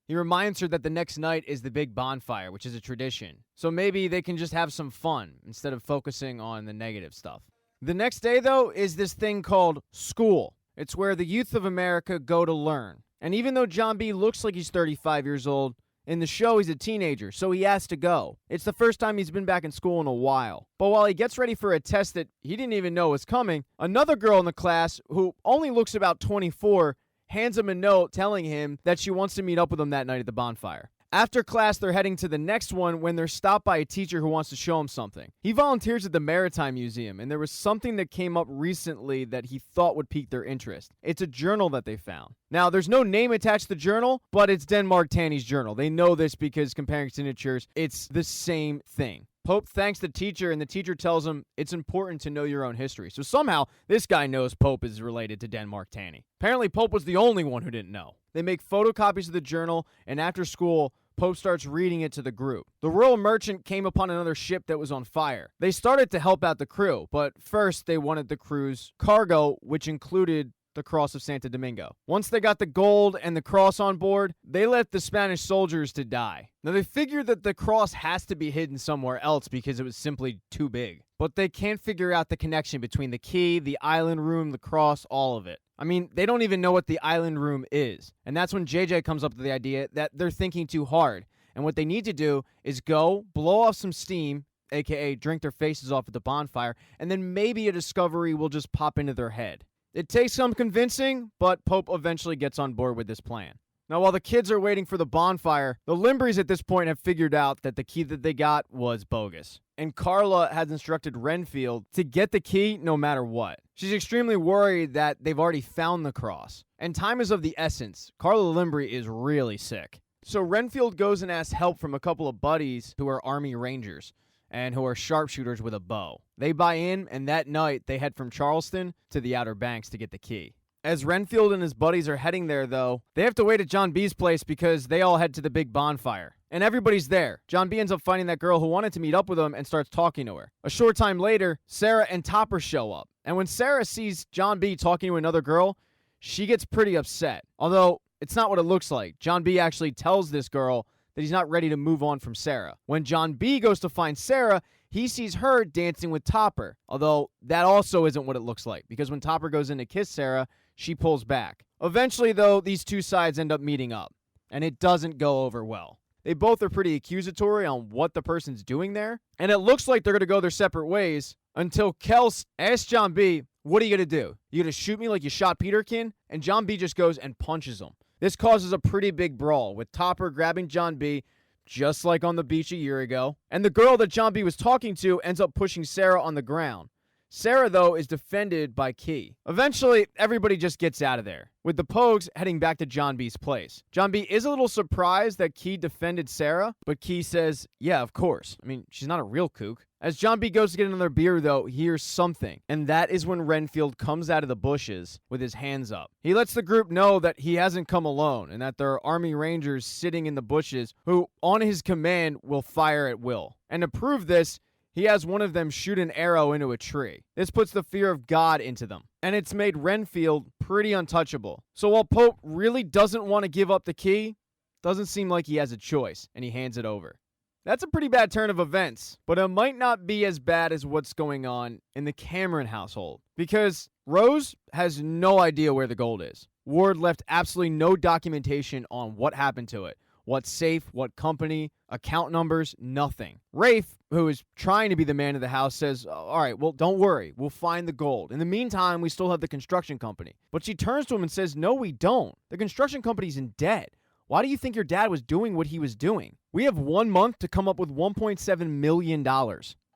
[SPEAKER 1] He reminds her that the next night is the big bonfire, which is a tradition. So maybe they can just have some fun instead of focusing on the negative stuff. The next day, though, is this thing called school. It's where the youth of America go to learn. And even though John B looks like he's 35 years old, in the show he's a teenager, so he has to go. It's the first time he's been back in school in a while. But while he gets ready for a test that he didn't even know was coming, another girl in the class, who only looks about 24, hands him a note telling him that she wants to meet up with him that night at the bonfire. After class, they're heading to the next one when they're stopped by a teacher who wants to show him something. He volunteers at the Maritime Museum, and there was something that came up recently that he thought would pique their interest. It's a journal that they found. Now, there's no name attached to the journal, but it's Denmark Tanny's journal. They know this because comparing signatures, it's the same thing. Pope thanks the teacher, and the teacher tells him it's important to know your own history. So somehow, this guy knows Pope is related to Denmark Tanny. Apparently, Pope was the only one who didn't know. They make photocopies of the journal, and after school, Pope starts reading it to the group. The Royal Merchant came upon another ship that was on fire. They started to help out the crew, but first they wanted the crew's cargo, which included the cross of Santo Domingo. Once they got the gold and the cross on board, they left the Spanish soldiers to die. Now they figured that the cross has to be hidden somewhere else because it was simply too big. But they can't figure out the connection between the key, the island room, the cross, all of it. I mean, they don't even know what the island room is. And that's when JJ comes up with the idea that they're thinking too hard. And what they need to do is go, blow off some steam, aka drink their faces off at the bonfire, and then maybe a discovery will just pop into their head. It takes some convincing, but Pope eventually gets on board with this plan. Now, while the kids are waiting for the bonfire, the Limbrys at this point have figured out that the key that they got was bogus. And Carla has instructed Renfield to get the key no matter what. She's extremely worried that they've already found the cross. And time is of the essence. Carla Limbry is really sick. So Renfield goes and asks help from a couple of buddies who are Army Rangers and who are sharpshooters with a bow. They buy in, and that night they head from Charleston to the Outer Banks to get the key. As Renfield and his buddies are heading there, though, they have to wait at John B's place because they all head to the big bonfire. And everybody's there. John B ends up finding that girl who wanted to meet up with him and starts talking to her. A short time later, Sarah and Topper show up. And when Sarah sees John B talking to another girl, she gets pretty upset. Although, it's not what it looks like. John B actually tells this girl that he's not ready to move on from Sarah. When John B goes to find Sarah, he sees her dancing with Topper. Although, that also isn't what it looks like, because when Topper goes in to kiss Sarah, she pulls back. Eventually, though, these two sides end up meeting up, and it doesn't go over well. They both are pretty accusatory on what the person's doing there, and it looks like they're going to go their separate ways until Kels asks John B, what are you going to do? You going to shoot me like you shot Peterkin? And John B just goes and punches him. This causes a pretty big brawl, with Topper grabbing John B, just like on the beach a year ago. And the girl that John B was talking to ends up pushing Sarah on the ground. Sarah, though, is defended by Key. Eventually, everybody just gets out of there, with the Pogues heading back to John B's place. John B is a little surprised that Key defended Sarah, but Key says, yeah, of course. I mean, she's not a real kook. As John B goes to get another beer, though, he hears something, and that is when Renfield comes out of the bushes with his hands up. He lets the group know that he hasn't come alone, and that there are Army Rangers sitting in the bushes who, on his command, will fire at will. And to prove this, he has one of them shoot an arrow into a tree. This puts the fear of God into them, and it's made Renfield pretty untouchable. So while Pope really doesn't want to give up the key, doesn't seem like he has a choice, and he hands it over. That's a pretty bad turn of events, but it might not be as bad as what's going on in the Cameron household, because Rose has no idea where the gold is. Ward left absolutely no documentation on what happened to it. What safe, what company, account numbers, nothing. Rafe, who is trying to be the man of the house, says, all right, well, don't worry. We'll find the gold. In the meantime, we still have the construction company. But she turns to him and says, no, we don't. The construction company's in debt. Why do you think your dad was doing what he was doing? We have 1 month to come up with $1.7 million.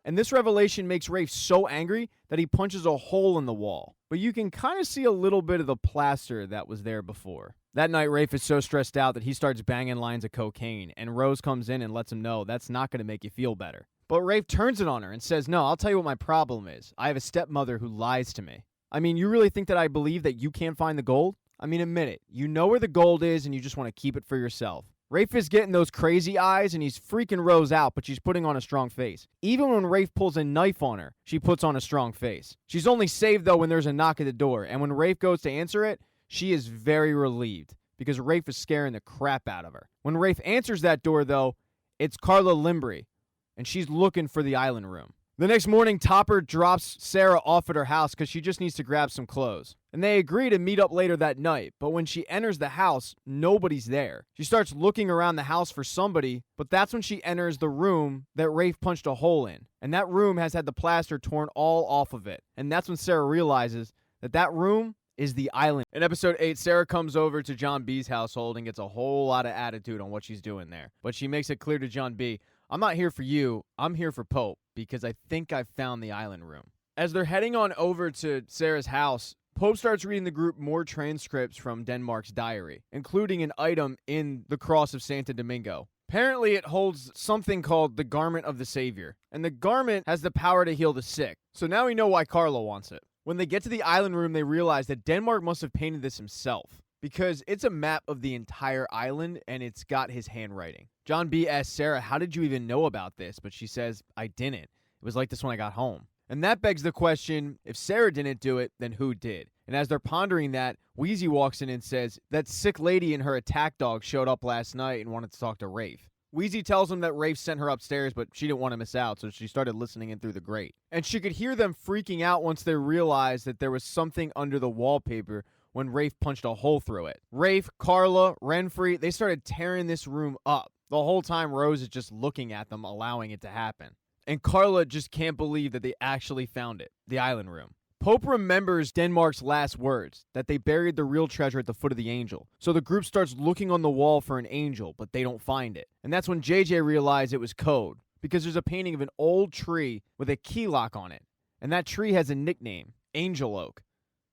[SPEAKER 1] And this revelation makes Rafe so angry that he punches a hole in the wall. But you can kind of see a little bit of the plaster that was there before. That night, Rafe is so stressed out that he starts banging lines of cocaine, and Rose comes in and lets him know that's not going to make you feel better. But Rafe turns it on her and says, no, I'll tell you what my problem is. I have a stepmother who lies to me. I mean, you really think that I believe that you can't find the gold? I mean, admit it. You know where the gold is and you just want to keep it for yourself. Rafe is getting those crazy eyes and he's freaking Rose out, but she's putting on a strong face. Even when Rafe pulls a knife on her, she puts on a strong face. She's only saved, though, when there's a knock at the door. And when Rafe goes to answer it, she is very relieved because Rafe is scaring the crap out of her. When Rafe answers that door, though, it's Carla Limbri, and she's looking for the island room. The next morning, Topper drops Sarah off at her house because she just needs to grab some clothes. And they agree to meet up later that night, but when she enters the house, nobody's there. She starts looking around the house for somebody, but that's when she enters the room that Rafe punched a hole in. And that room has had the plaster torn all off of it. And that's when Sarah realizes that that room is the island. In episode 8, Sarah comes over to John B's household and gets a whole lot of attitude on what she's doing there. But she makes it clear to John B, I'm not here for you, I'm here for Pope, because I think I've found the island room. As they're heading on over to Sarah's house, Pope starts reading the group more transcripts from Denmark's diary, including an item in the Cross of Santo Domingo. Apparently, it holds something called the Garment of the Savior, and the garment has the power to heal the sick. So now we know why Carla wants it. When they get to the island room, they realize that Denmark must have painted this himself, because it's a map of the entire island, and it's got his handwriting. John B. asks Sarah, how did you even know about this? But she says, I didn't. It was like this when I got home. And that begs the question, if Sarah didn't do it, then who did? And as they're pondering that, Wheezy walks in and says, that sick lady and her attack dog showed up last night and wanted to talk to Rafe. Wheezy tells him that Rafe sent her upstairs, but she didn't want to miss out, so she started listening in through the grate. And she could hear them freaking out once they realized that there was something under the wallpaper when Rafe punched a hole through it. Rafe, Carla, Renfrey, they started tearing this room up. The whole time Rose is just looking at them, allowing it to happen. And Carla just can't believe that they actually found it, the island room. Pope remembers Denmark's last words, that they buried the real treasure at the foot of the angel. So the group starts looking on the wall for an angel, but they don't find it. And that's when JJ realized it was code, because there's a painting of an old tree with a key lock on it. And that tree has a nickname, Angel Oak.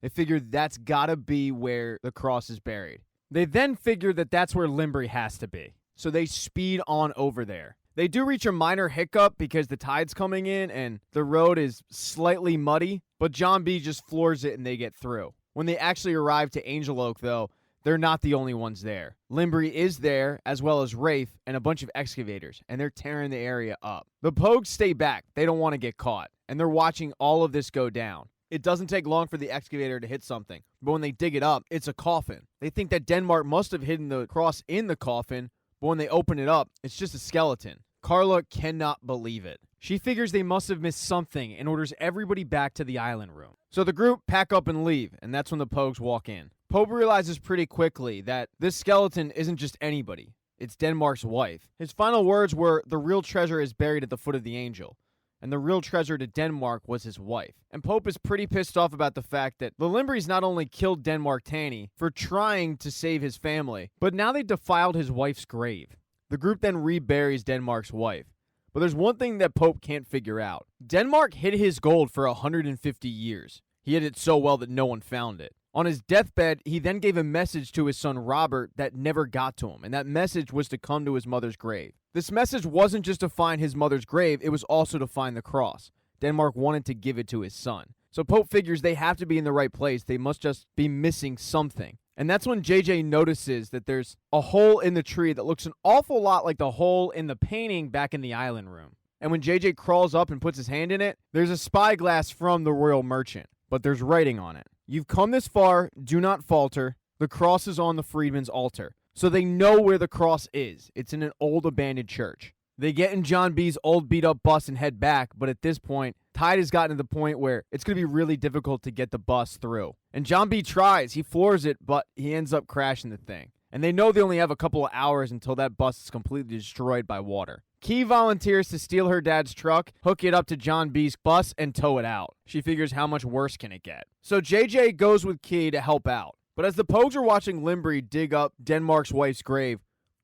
[SPEAKER 1] They figured that's gotta be where the cross is buried. They then figured that that's where Limbri has to be. So they speed on over there. They do reach a minor hiccup because the tide's coming in and the road is slightly muddy, but John B just floors it and they get through. When they actually arrive to Angel Oak, though, they're not the only ones there. Limbri is there, as well as Rafe and a bunch of excavators, and they're tearing the area up. The Pogues stay back. They don't want to get caught, and they're watching all of this go down. It doesn't take long for the excavator to hit something, but when they dig it up, it's a coffin. They think that Denmark must have hidden the cross in the coffin, but when they open it up, it's just a skeleton. Carla cannot believe it. She figures they must have missed something and orders everybody back to the island room. So the group pack up and leave, and that's when the Pogues walk in. Pope realizes pretty quickly that this skeleton isn't just anybody. It's Denmark's wife. His final words were, the real treasure is buried at the foot of the angel. And the real treasure to Denmark was his wife. And Pope is pretty pissed off about the fact that the Limbris not only killed Denmark Tanny for trying to save his family, but now they defiled his wife's grave. The group then reburies Denmark's wife. But there's one thing that Pope can't figure out. Denmark hid his gold for 150 years. He hid it so well that no one found it. On his deathbed, he then gave a message to his son Robert that never got to him, and that message was to come to his mother's grave. This message wasn't just to find his mother's grave, it was also to find the cross. Denmark wanted to give it to his son. So Pope figures they have to be in the right place, they must just be missing something. And that's when JJ notices that there's a hole in the tree that looks an awful lot like the hole in the painting back in the island room. And when JJ crawls up and puts his hand in it, there's a spyglass from the Royal Merchant, but there's writing on it. You've come this far, do not falter. The cross is on the freedman's altar. So they know where the cross is. It's in an old abandoned church. They get in John B's old beat-up bus and head back, but at this point, tide has gotten to the point where it's going to be really difficult to get the bus through. And John B tries, he floors it, but he ends up crashing the thing. And they know they only have a couple of hours until that bus is completely destroyed by water. Key volunteers to steal her dad's truck, hook it up to John B's bus, and tow it out. She figures how much worse can it get. So JJ goes with Key to help out. But as the Pogues are watching Limbri dig up Denmark's wife's grave,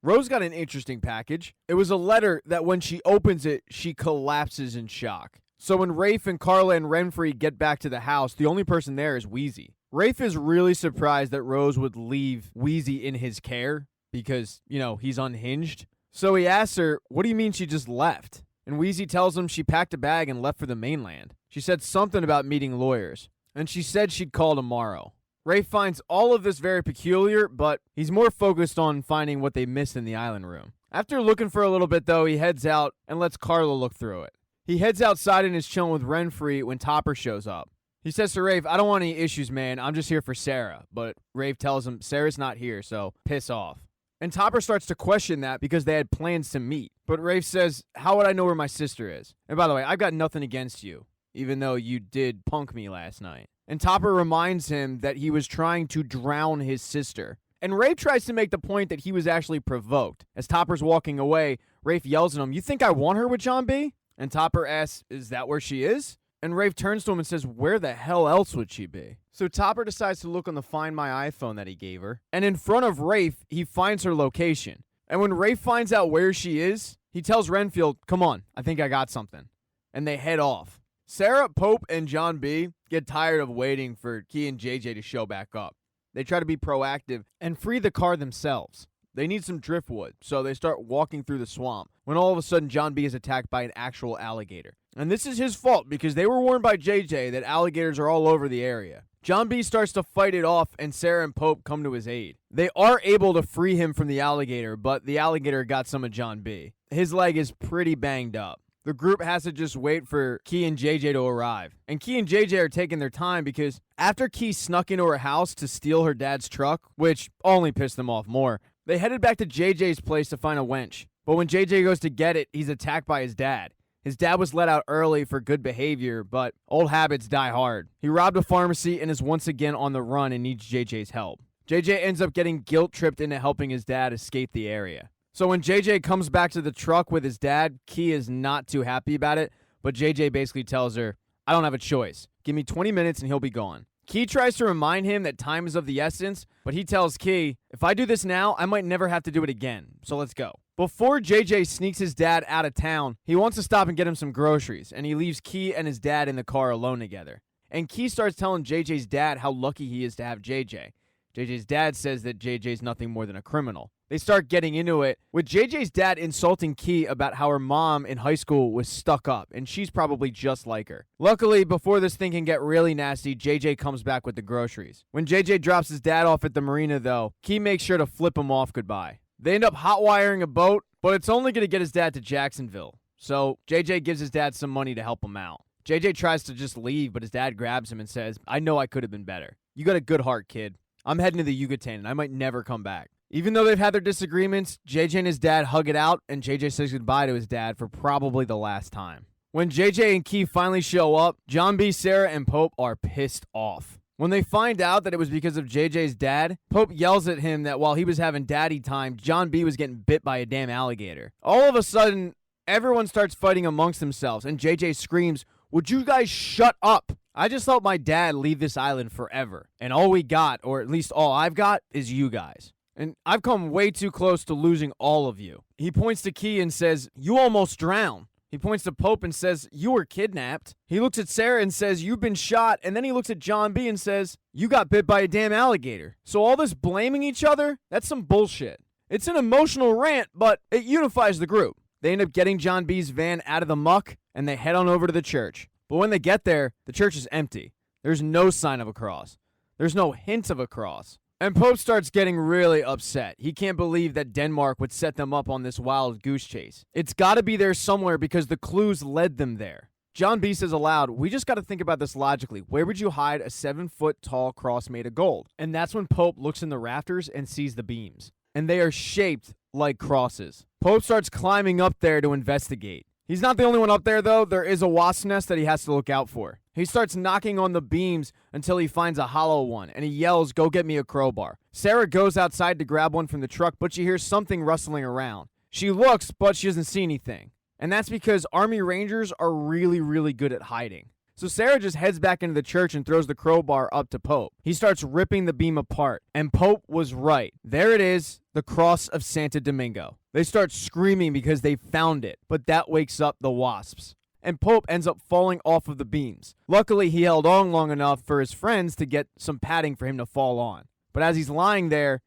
[SPEAKER 1] Rose got an interesting package. It was a letter that when she opens it, she collapses in shock. So when Rafe and Carla and Renfrey get back to the house, the only person there is Wheezy. Rafe is really surprised that Rose would leave Wheezy in his care because, he's unhinged. So he asks her, what do you mean she just left? And Wheezy tells him she packed a bag and left for the mainland. She said something about meeting lawyers, and she said she'd call tomorrow. Rafe finds all of this very peculiar, but he's more focused on finding what they missed in the island room. After looking for a little bit, though, he heads out and lets Carla look through it. He heads outside and is chilling with Renfrey when Topper shows up. He says to Rafe, I don't want any issues, man. I'm just here for Sarah. But Rafe tells him Sarah's not here, so piss off. And Topper starts to question that because they had plans to meet. But Rafe says, how would I know where my sister is? And by the way, I've got nothing against you, even though you did punk me last night. And Topper reminds him that he was trying to drown his sister. And Rafe tries to make the point that he was actually provoked. As Topper's walking away, Rafe yells at him, you think I want her with John B? And Topper asks, is that where she is? And Rafe turns to him and says, where the hell else would she be? So Topper decides to look on the Find My iPhone that he gave her. And in front of Rafe, he finds her location. And when Rafe finds out where she is, he tells Renfield, come on, I think I got something. And they head off. Sarah, Pope, and John B get tired of waiting for Key and JJ to show back up. They try to be proactive and free the car themselves. They need some driftwood, so they start walking through the swamp, when all of a sudden John B is attacked by an actual alligator. And this is his fault, because they were warned by JJ that alligators are all over the area. John B starts to fight it off, and Sarah and Pope come to his aid. They are able to free him from the alligator, but the alligator got some of John B. His leg is pretty banged up. The group has to just wait for Key and JJ to arrive. And Key and JJ are taking their time because after Key snuck into her house to steal her dad's truck, which only pissed them off more, they headed back to JJ's place to find a wench. But when JJ goes to get it, he's attacked by his dad. His dad was let out early for good behavior, but old habits die hard. He robbed a pharmacy and is once again on the run and needs JJ's help. JJ ends up getting guilt-tripped into helping his dad escape the area. So when JJ comes back to the truck with his dad, Key is not too happy about it, but JJ basically tells her, I don't have a choice. Give me 20 minutes and he'll be gone. Key tries to remind him that time is of the essence, but he tells Key, if I do this now, I might never have to do it again, so let's go. Before JJ sneaks his dad out of town, he wants to stop and get him some groceries, and he leaves Key and his dad in the car alone together. And Key starts telling JJ's dad how lucky he is to have JJ. JJ's dad says that JJ's nothing more than a criminal. They start getting into it, with JJ's dad insulting Key about how her mom in high school was stuck up, and she's probably just like her. Luckily, before this thing can get really nasty, JJ comes back with the groceries. When JJ drops his dad off at the marina, though, Key makes sure to flip him off goodbye. They end up hot-wiring a boat, but it's only going to get his dad to Jacksonville. So JJ gives his dad some money to help him out. JJ tries to just leave, but his dad grabs him and says, I know I could have been better. You got a good heart, kid. I'm heading to the Yucatan, and I might never come back. Even though they've had their disagreements, JJ and his dad hug it out, and JJ says goodbye to his dad for probably the last time. When JJ and Key finally show up, John B., Sarah, and Pope are pissed off. When they find out that it was because of JJ's dad, Pope yells at him that while he was having daddy time, John B. was getting bit by a damn alligator. All of a sudden, everyone starts fighting amongst themselves, and JJ screams, would you guys shut up? I just let my dad leave this island forever, and all we got, or at least all I've got, is you guys. And I've come way too close to losing all of you. He points to Key and says, you almost drowned. He points to Pope and says, you were kidnapped. He looks at Sarah and says, you've been shot. And then he looks at John B. and says, you got bit by a damn alligator. So all this blaming each other, that's some bullshit. It's an emotional rant, but it unifies the group. They end up getting John B.'s van out of the muck, and they head on over to the church. But when they get there, the church is empty. There's no sign of a cross. There's no hint of a cross. And Pope starts getting really upset. He can't believe that Denmark would set them up on this wild goose chase. It's got to be there somewhere because the clues led them there. John B. says aloud, we just got to think about this logically. Where would you hide a 7-foot-tall cross made of gold? And that's when Pope looks in the rafters and sees the beams. And they are shaped like crosses. Pope starts climbing up there to investigate. He's not the only one up there, though. There is a wasp nest that he has to look out for. He starts knocking on the beams until he finds a hollow one, and he yells, go get me a crowbar. Sarah goes outside to grab one from the truck, but she hears something rustling around. She looks, but she doesn't see anything. And that's because Army Rangers are really, really good at hiding. So Sarah just heads back into the church and throws the crowbar up to Pope. He starts ripping the beam apart, and Pope was right. There it is, the cross of Santo Domingo. They start screaming because they found it, but that wakes up the wasps. And Pope ends up falling off of the beams. Luckily, he held on long enough for his friends to get some padding for him to fall on. But as he's lying there,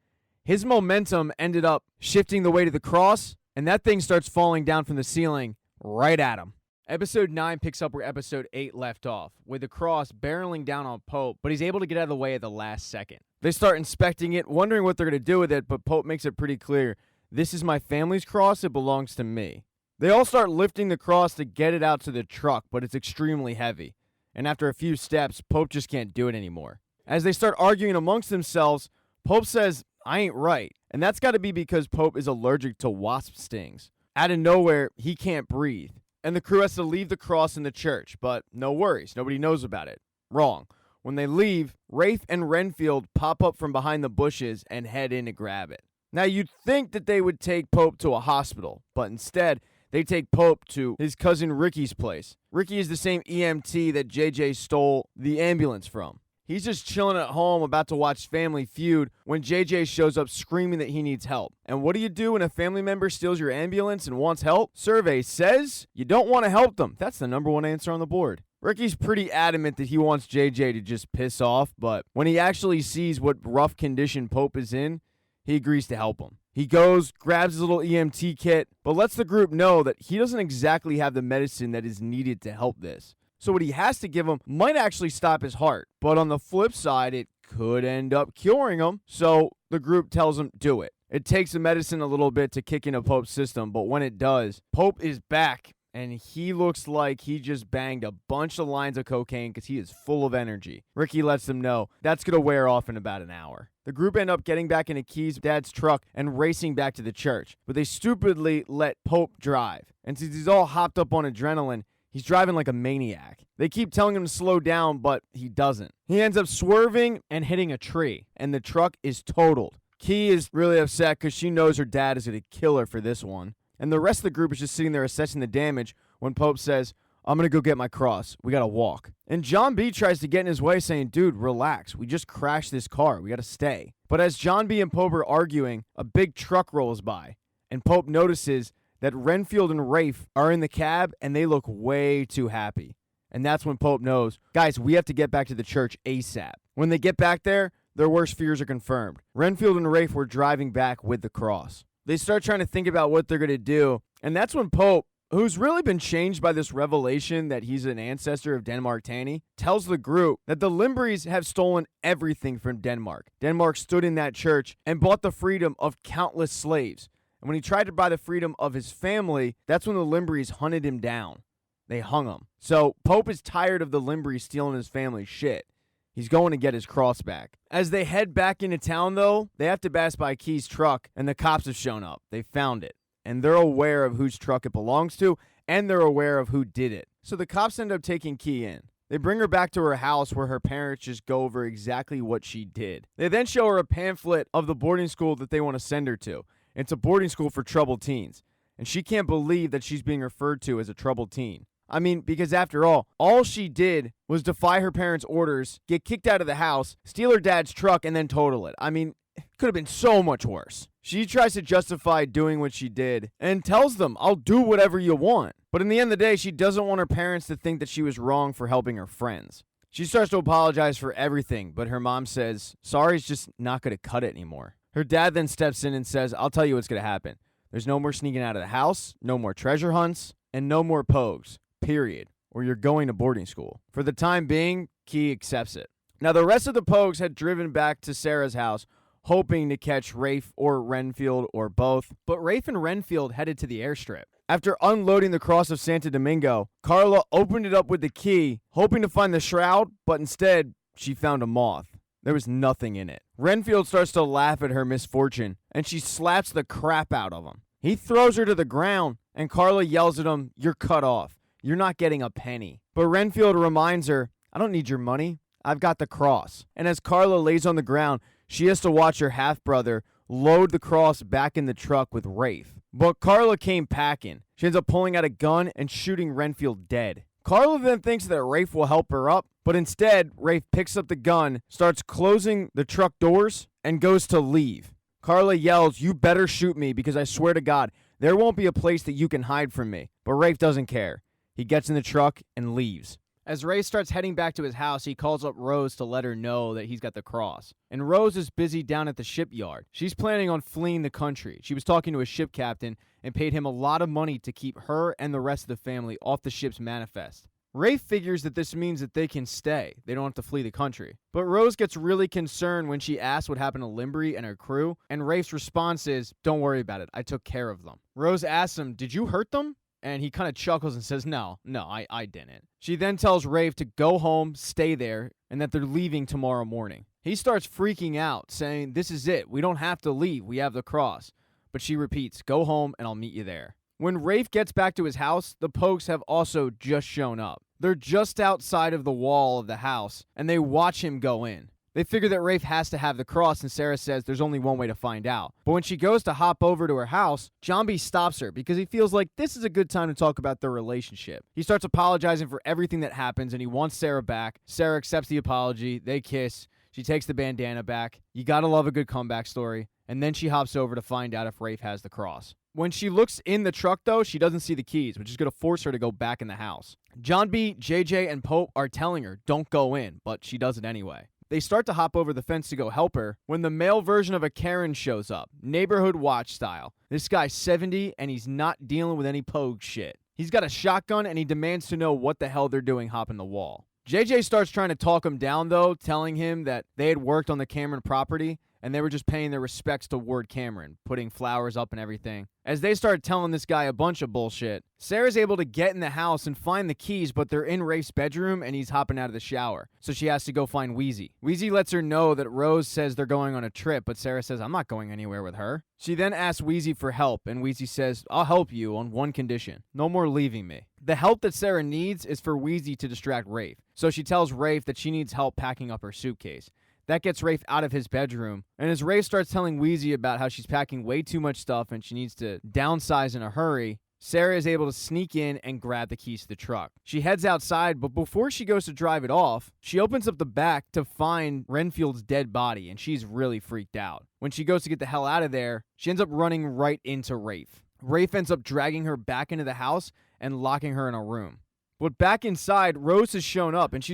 [SPEAKER 1] his momentum ended up shifting the weight of the cross, and that thing starts falling down from the ceiling right at him. Episode 9 picks up where Episode 8 left off, with the cross barreling down on Pope, but he's able to get out of the way at the last second. They start inspecting it, wondering what they're going to do with it, but Pope makes it pretty clear, this is my family's cross, it belongs to me. They all start lifting the cross to get it out to the truck, but it's extremely heavy. And after a few steps, Pope just can't do it anymore. As they start arguing amongst themselves, Pope says, I ain't right. And that's got to be because Pope is allergic to wasp stings. Out of nowhere, he can't breathe. And the crew has to leave the cross in the church, but no worries, nobody knows about it. Wrong. When they leave, Rafe and Renfield pop up from behind the bushes and head in to grab it. Now, you'd think that they would take Pope to a hospital, but instead, they take Pope to his cousin Ricky's place. Ricky is the same EMT that JJ stole the ambulance from. He's just chilling at home about to watch Family Feud when JJ shows up screaming that he needs help. And what do you do when a family member steals your ambulance and wants help? Survey says you don't want to help them. That's the #1 answer on the board. Ricky's pretty adamant that he wants JJ to just piss off, but when he actually sees what rough condition Pope is in, he agrees to help him. He goes, grabs his little EMT kit, but lets the group know that he doesn't exactly have the medicine that is needed to help this. So what he has to give him might actually stop his heart. But on the flip side, it could end up curing him. So the group tells him, do it. It takes the medicine a little bit to kick into Pope's system, but when it does, Pope is back, and he looks like he just banged a bunch of lines of cocaine because he is full of energy. Ricky lets them know that's going to wear off in about an hour. The group end up getting back into Key's dad's truck and racing back to the church, but they stupidly let Pope drive. And since he's all hopped up on adrenaline, he's driving like a maniac. They keep telling him to slow down, but he doesn't. He ends up swerving and hitting a tree, and the truck is totaled. Key is really upset because she knows her dad is going to kill her for this one. And the rest of the group is just sitting there assessing the damage when Pope says, I'm going to go get my cross. We got to walk. And John B. tries to get in his way saying, dude, relax. We just crashed this car. We got to stay. But as John B. and Pope are arguing, a big truck rolls by, and Pope notices that Renfield and Rafe are in the cab, and they look way too happy. And that's when Pope knows, guys, we have to get back to the church ASAP. When they get back there, their worst fears are confirmed. Renfield and Rafe were driving back with the cross. They start trying to think about what they're going to do, and that's when Pope, who's really been changed by this revelation that he's an ancestor of Denmark Tanny, tells the group that the Limbries have stolen everything from Denmark. Denmark stood in that church and bought the freedom of countless slaves. And when he tried to buy the freedom of his family, that's when the Limbries hunted him down. They hung him. So Pope is tired of the Limbries stealing his family's shit. He's going to get his cross back. As they head back into town, though, they have to pass by Key's truck, and the cops have shown up. They found it. And they're aware of whose truck it belongs to, and they're aware of who did it. So the cops end up taking Key in. They bring her back to her house where her parents just go over exactly what she did. They then show her a pamphlet of the boarding school that they want to send her to. It's a boarding school for troubled teens. And she can't believe that she's being referred to as a troubled teen. I mean, because after all she did was defy her parents' orders, get kicked out of the house, steal her dad's truck, and then total it. I mean, it could have been so much worse. She tries to justify doing what she did and tells them, I'll do whatever you want. But in the end of the day, she doesn't want her parents to think that she was wrong for helping her friends. She starts to apologize for everything, but her mom says, sorry's just not going to cut it anymore. Her dad then steps in and says, I'll tell you what's going to happen. There's no more sneaking out of the house, no more treasure hunts, and no more pogues. Period, or you're going to boarding school. For the time being, Key accepts it. Now, the rest of the Pogues had driven back to Sarah's house, hoping to catch Rafe or Renfield or both, but Rafe and Renfield headed to the airstrip. After unloading the cross of Santo Domingo, Carla opened it up with the key, hoping to find the shroud, but instead, she found a moth. There was nothing in it. Renfield starts to laugh at her misfortune, and she slaps the crap out of him. He throws her to the ground, and Carla yells at him, you're cut off. You're not getting a penny. But Renfield reminds her, I don't need your money. I've got the cross. And as Carla lays on the ground, she has to watch her half-brother load the cross back in the truck with Rafe. But Carla came packing. She ends up pulling out a gun and shooting Renfield dead. Carla then thinks that Rafe will help her up, but instead, Rafe picks up the gun, starts closing the truck doors, and goes to leave. Carla yells, "You better shoot me because I swear to God, there won't be a place that you can hide from me." But Rafe doesn't care. He gets in the truck and leaves. As Rafe starts heading back to his house, he calls up Rose to let her know that he's got the cross. And Rose is busy down at the shipyard. She's planning on fleeing the country. She was talking to a ship captain and paid him a lot of money to keep her and the rest of the family off the ship's manifest. Rafe figures that this means that they can stay. They don't have to flee the country. But Rose gets really concerned when she asks what happened to Limbri and her crew, and Rafe's response is, "Don't worry about it. I took care of them." Rose asks him, "Did you hurt them?" And he kind of chuckles and says, No, I didn't. She then tells Rafe to go home, stay there, and that they're leaving tomorrow morning. He starts freaking out, saying, "This is it. We don't have to leave. We have the cross." But she repeats, "Go home and I'll meet you there." When Rafe gets back to his house, the Pokes have also just shown up. They're just outside of the wall of the house, and they watch him go in. They figure that Rafe has to have the cross, and Sarah says there's only one way to find out. But when she goes to hop over to her house, John B stops her because he feels like this is a good time to talk about their relationship. He starts apologizing for everything that happens, and he wants Sarah back. Sarah accepts the apology. They kiss. She takes the bandana back. You gotta love a good comeback story. And then she hops over to find out if Rafe has the cross. When she looks in the truck, though, she doesn't see the keys, which is going to force her to go back in the house. John B, JJ, and Pope are telling her, don't go in, but she does it anyway. They start to hop over the fence to go help her when the male version of a Karen shows up, neighborhood watch style. This guy's 70, and he's not dealing with any pogue shit. He's got a shotgun, and he demands to know what the hell they're doing hopping the wall. JJ starts trying to talk him down, though, telling him that they had worked on the Cameron property, and they were just paying their respects to Ward Cameron, putting flowers up and everything. As they start telling this guy a bunch of bullshit, Sarah's able to get in the house and find the keys, but they're in Rafe's bedroom and he's hopping out of the shower. So she has to go find Wheezy. Wheezy lets her know that Rose says they're going on a trip, but Sarah says, I'm not going anywhere with her. She then asks Wheezy for help, and Wheezy says, I'll help you on one condition. No more leaving me. The help that Sarah needs is for Wheezy to distract Rafe. So she tells Rafe that she needs help packing up her suitcase. That gets Rafe out of his bedroom, and as Rafe starts telling Wheezy about how she's packing way too much stuff and she needs to downsize in a hurry, Sarah is able to sneak in and grab the keys to the truck. She heads outside, but before she goes to drive it off, she opens up the back to find Renfield's dead body, and she's really freaked out. When she goes to get the hell out of there, she ends up running right into Rafe. Rafe ends up dragging her back into the house and locking her in a room. But back inside, Rose has shown up, and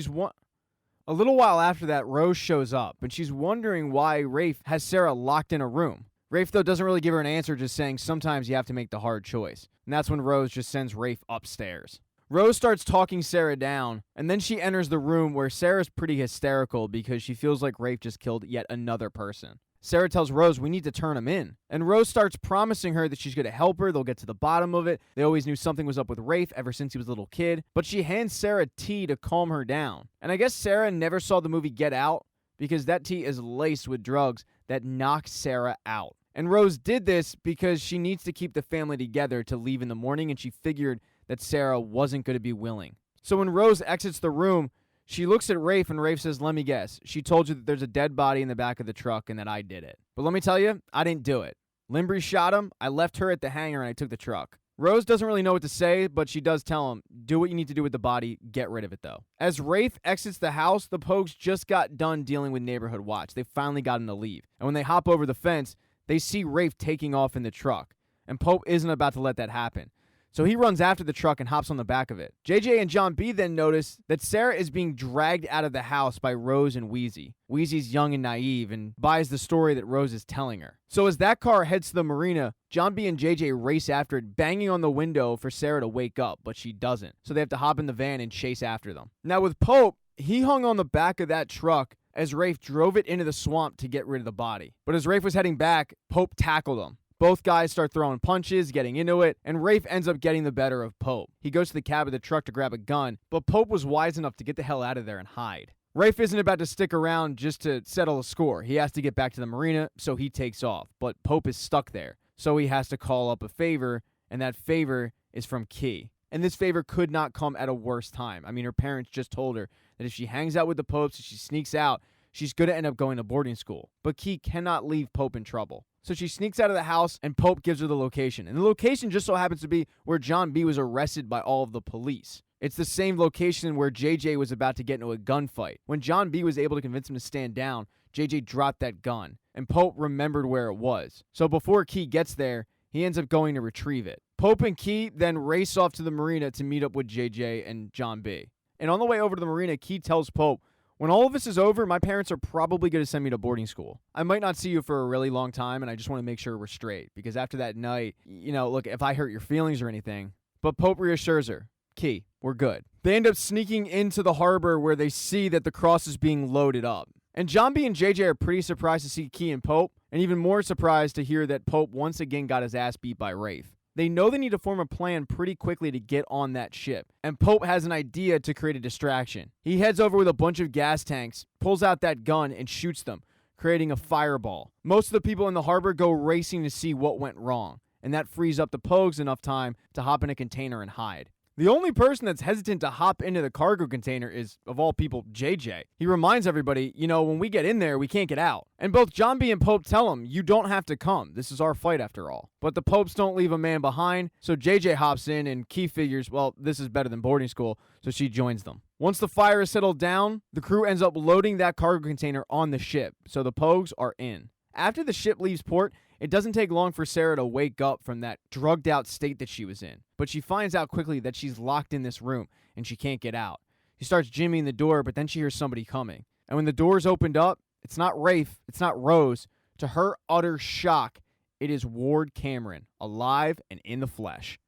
[SPEAKER 1] a little while after that, Rose shows up, and she's wondering why Rafe has Sarah locked in a room. Rafe, though, doesn't really give her an answer, just saying sometimes you have to make the hard choice. And that's when Rose just sends Rafe upstairs. Rose starts talking Sarah down, and then she enters the room where Sarah's pretty hysterical because she feels like Rafe just killed yet another person. Sarah tells Rose, we need to turn him in. And Rose starts promising her that she's going to help her. They'll get to the bottom of it. They always knew something was up with Rafe ever since he was a little kid. But she hands Sarah tea to calm her down. And I guess Sarah never saw the movie Get Out because that tea is laced with drugs that knock Sarah out. And Rose did this because she needs to keep the family together to leave in the morning, and she figured that Sarah wasn't going to be willing. So when Rose exits the room, she looks at Rafe, and Rafe says, let me guess. She told you that there's a dead body in the back of the truck and that I did it. But let me tell you, I didn't do it. Limbri shot him. I left her at the hangar and I took the truck. Rose doesn't really know what to say, but she does tell him, do what you need to do with the body. Get rid of it, though. As Rafe exits the house, the Pogues just got done dealing with Neighborhood Watch. They finally got him to leave. And when they hop over the fence, they see Rafe taking off in the truck. And Pope isn't about to let that happen. So he runs after the truck and hops on the back of it. JJ and John B then notice that Sarah is being dragged out of the house by Rose and Wheezy. Wheezy's young and naive and buys the story that Rose is telling her. So as that car heads to the marina, John B and JJ race after it, banging on the window for Sarah to wake up, but she doesn't. So they have to hop in the van and chase after them. Now with Pope, he hung on the back of that truck as Rafe drove it into the swamp to get rid of the body. But as Rafe was heading back, Pope tackled him. Both guys start throwing punches, getting into it, and Rafe ends up getting the better of Pope. He goes to the cab of the truck to grab a gun, but Pope was wise enough to get the hell out of there and hide. Rafe isn't about to stick around just to settle a score. He has to get back to the marina, so he takes off. But Pope is stuck there, so he has to call up a favor, and that favor is from Key. And this favor could not come at a worse time. I mean, her parents just told her that if she hangs out with the Popes and she sneaks out, she's going to end up going to boarding school. But Key cannot leave Pope in trouble. So she sneaks out of the house, and Pope gives her the location. And the location just so happens to be where John B was arrested by all of the police. It's the same location where JJ was about to get into a gunfight. When John B was able to convince him to stand down, JJ dropped that gun, and Pope remembered where it was. So before Key gets there, he ends up going to retrieve it. Pope and Key then race off to the marina to meet up with JJ and John B. And on the way over to the marina, Key tells Pope, "When all of this is over, my parents are probably going to send me to boarding school. I might not see you for a really long time, and I just want to make sure we're straight. Because after that night, look, if I hurt your feelings or anything." But Pope reassures her, "Key, we're good." They end up sneaking into the harbor where they see that the cross is being loaded up. And John B and JJ are pretty surprised to see Key and Pope, and even more surprised to hear that Pope once again got his ass beat by Rafe. They know they need to form a plan pretty quickly to get on that ship, and Pope has an idea to create a distraction. He heads over with a bunch of gas tanks, pulls out that gun, and shoots them, creating a fireball. Most of the people in the harbor go racing to see what went wrong, and that frees up the Pogues enough time to hop in a container and hide. The only person that's hesitant to hop into the cargo container is, of all people, JJ. He reminds everybody, when we get in there, we can't get out. And both John B and Pope tell him, "You don't have to come. This is our fight after all." But the Popes don't leave a man behind, so JJ hops in and Key figures, well, this is better than boarding school, so she joins them. Once the fire is settled down, the crew ends up loading that cargo container on the ship, so the Pogues are in. After the ship leaves port, it doesn't take long for Sarah to wake up from that drugged out state that she was in. But she finds out quickly that she's locked in this room and she can't get out. She starts jimmying the door, but then she hears somebody coming. And when the door's opened up, it's not Rafe, it's not Rose. To her utter shock, it is Ward Cameron, alive and in the flesh.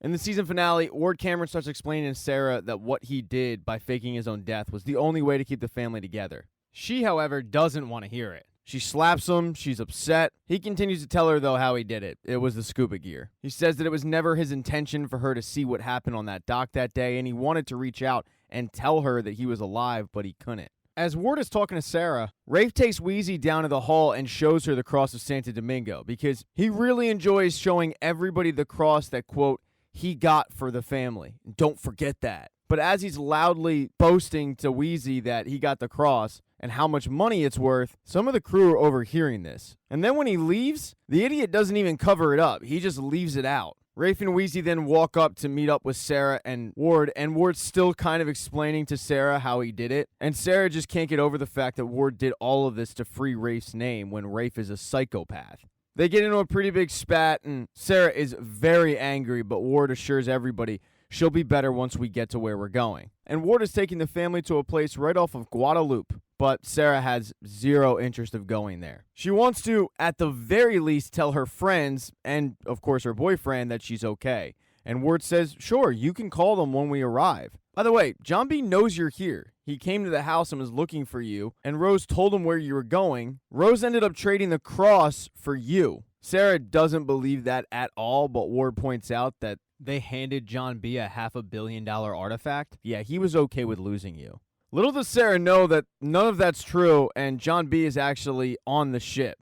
[SPEAKER 1] In the season finale, Ward Cameron starts explaining to Sarah that what he did by faking his own death was the only way to keep the family together. She, however, doesn't want to hear it. She slaps him. She's upset. He continues to tell her, though, how he did it. It was the scuba gear. He says that it was never his intention for her to see what happened on that dock that day, and he wanted to reach out and tell her that he was alive, but he couldn't. As Ward is talking to Sarah, Rafe takes Wheezy down to the hall and shows her the cross of Santo Domingo because he really enjoys showing everybody the cross that, quote, he got for the family. Don't forget that. But as he's loudly boasting to Wheezy that he got the cross and how much money it's worth, some of the crew are overhearing this. And then when he leaves, the idiot doesn't even cover it up. He just leaves it out. Rafe and Wheezy then walk up to meet up with Sarah and Ward's still kind of explaining to Sarah how he did it. And Sarah just can't get over the fact that Ward did all of this to free Rafe's name when Rafe is a psychopath. They get into a pretty big spat, and Sarah is very angry, but Ward assures everybody she'll be better once we get to where we're going. And Ward is taking the family to a place right off of Guadalupe, but Sarah has zero interest of going there. She wants to, at the very least, tell her friends, and of course her boyfriend, that she's okay. And Ward says, sure, you can call them when we arrive. By the way, John B knows you're here. He came to the house and was looking for you, and Rose told him where you were going. Rose ended up trading the cross for you. Sarah doesn't believe that at all, but Ward points out that they handed John B a $500 million artifact. Yeah, he was okay with losing you. Little does Sarah know that none of that's true, and John B is actually on the ship,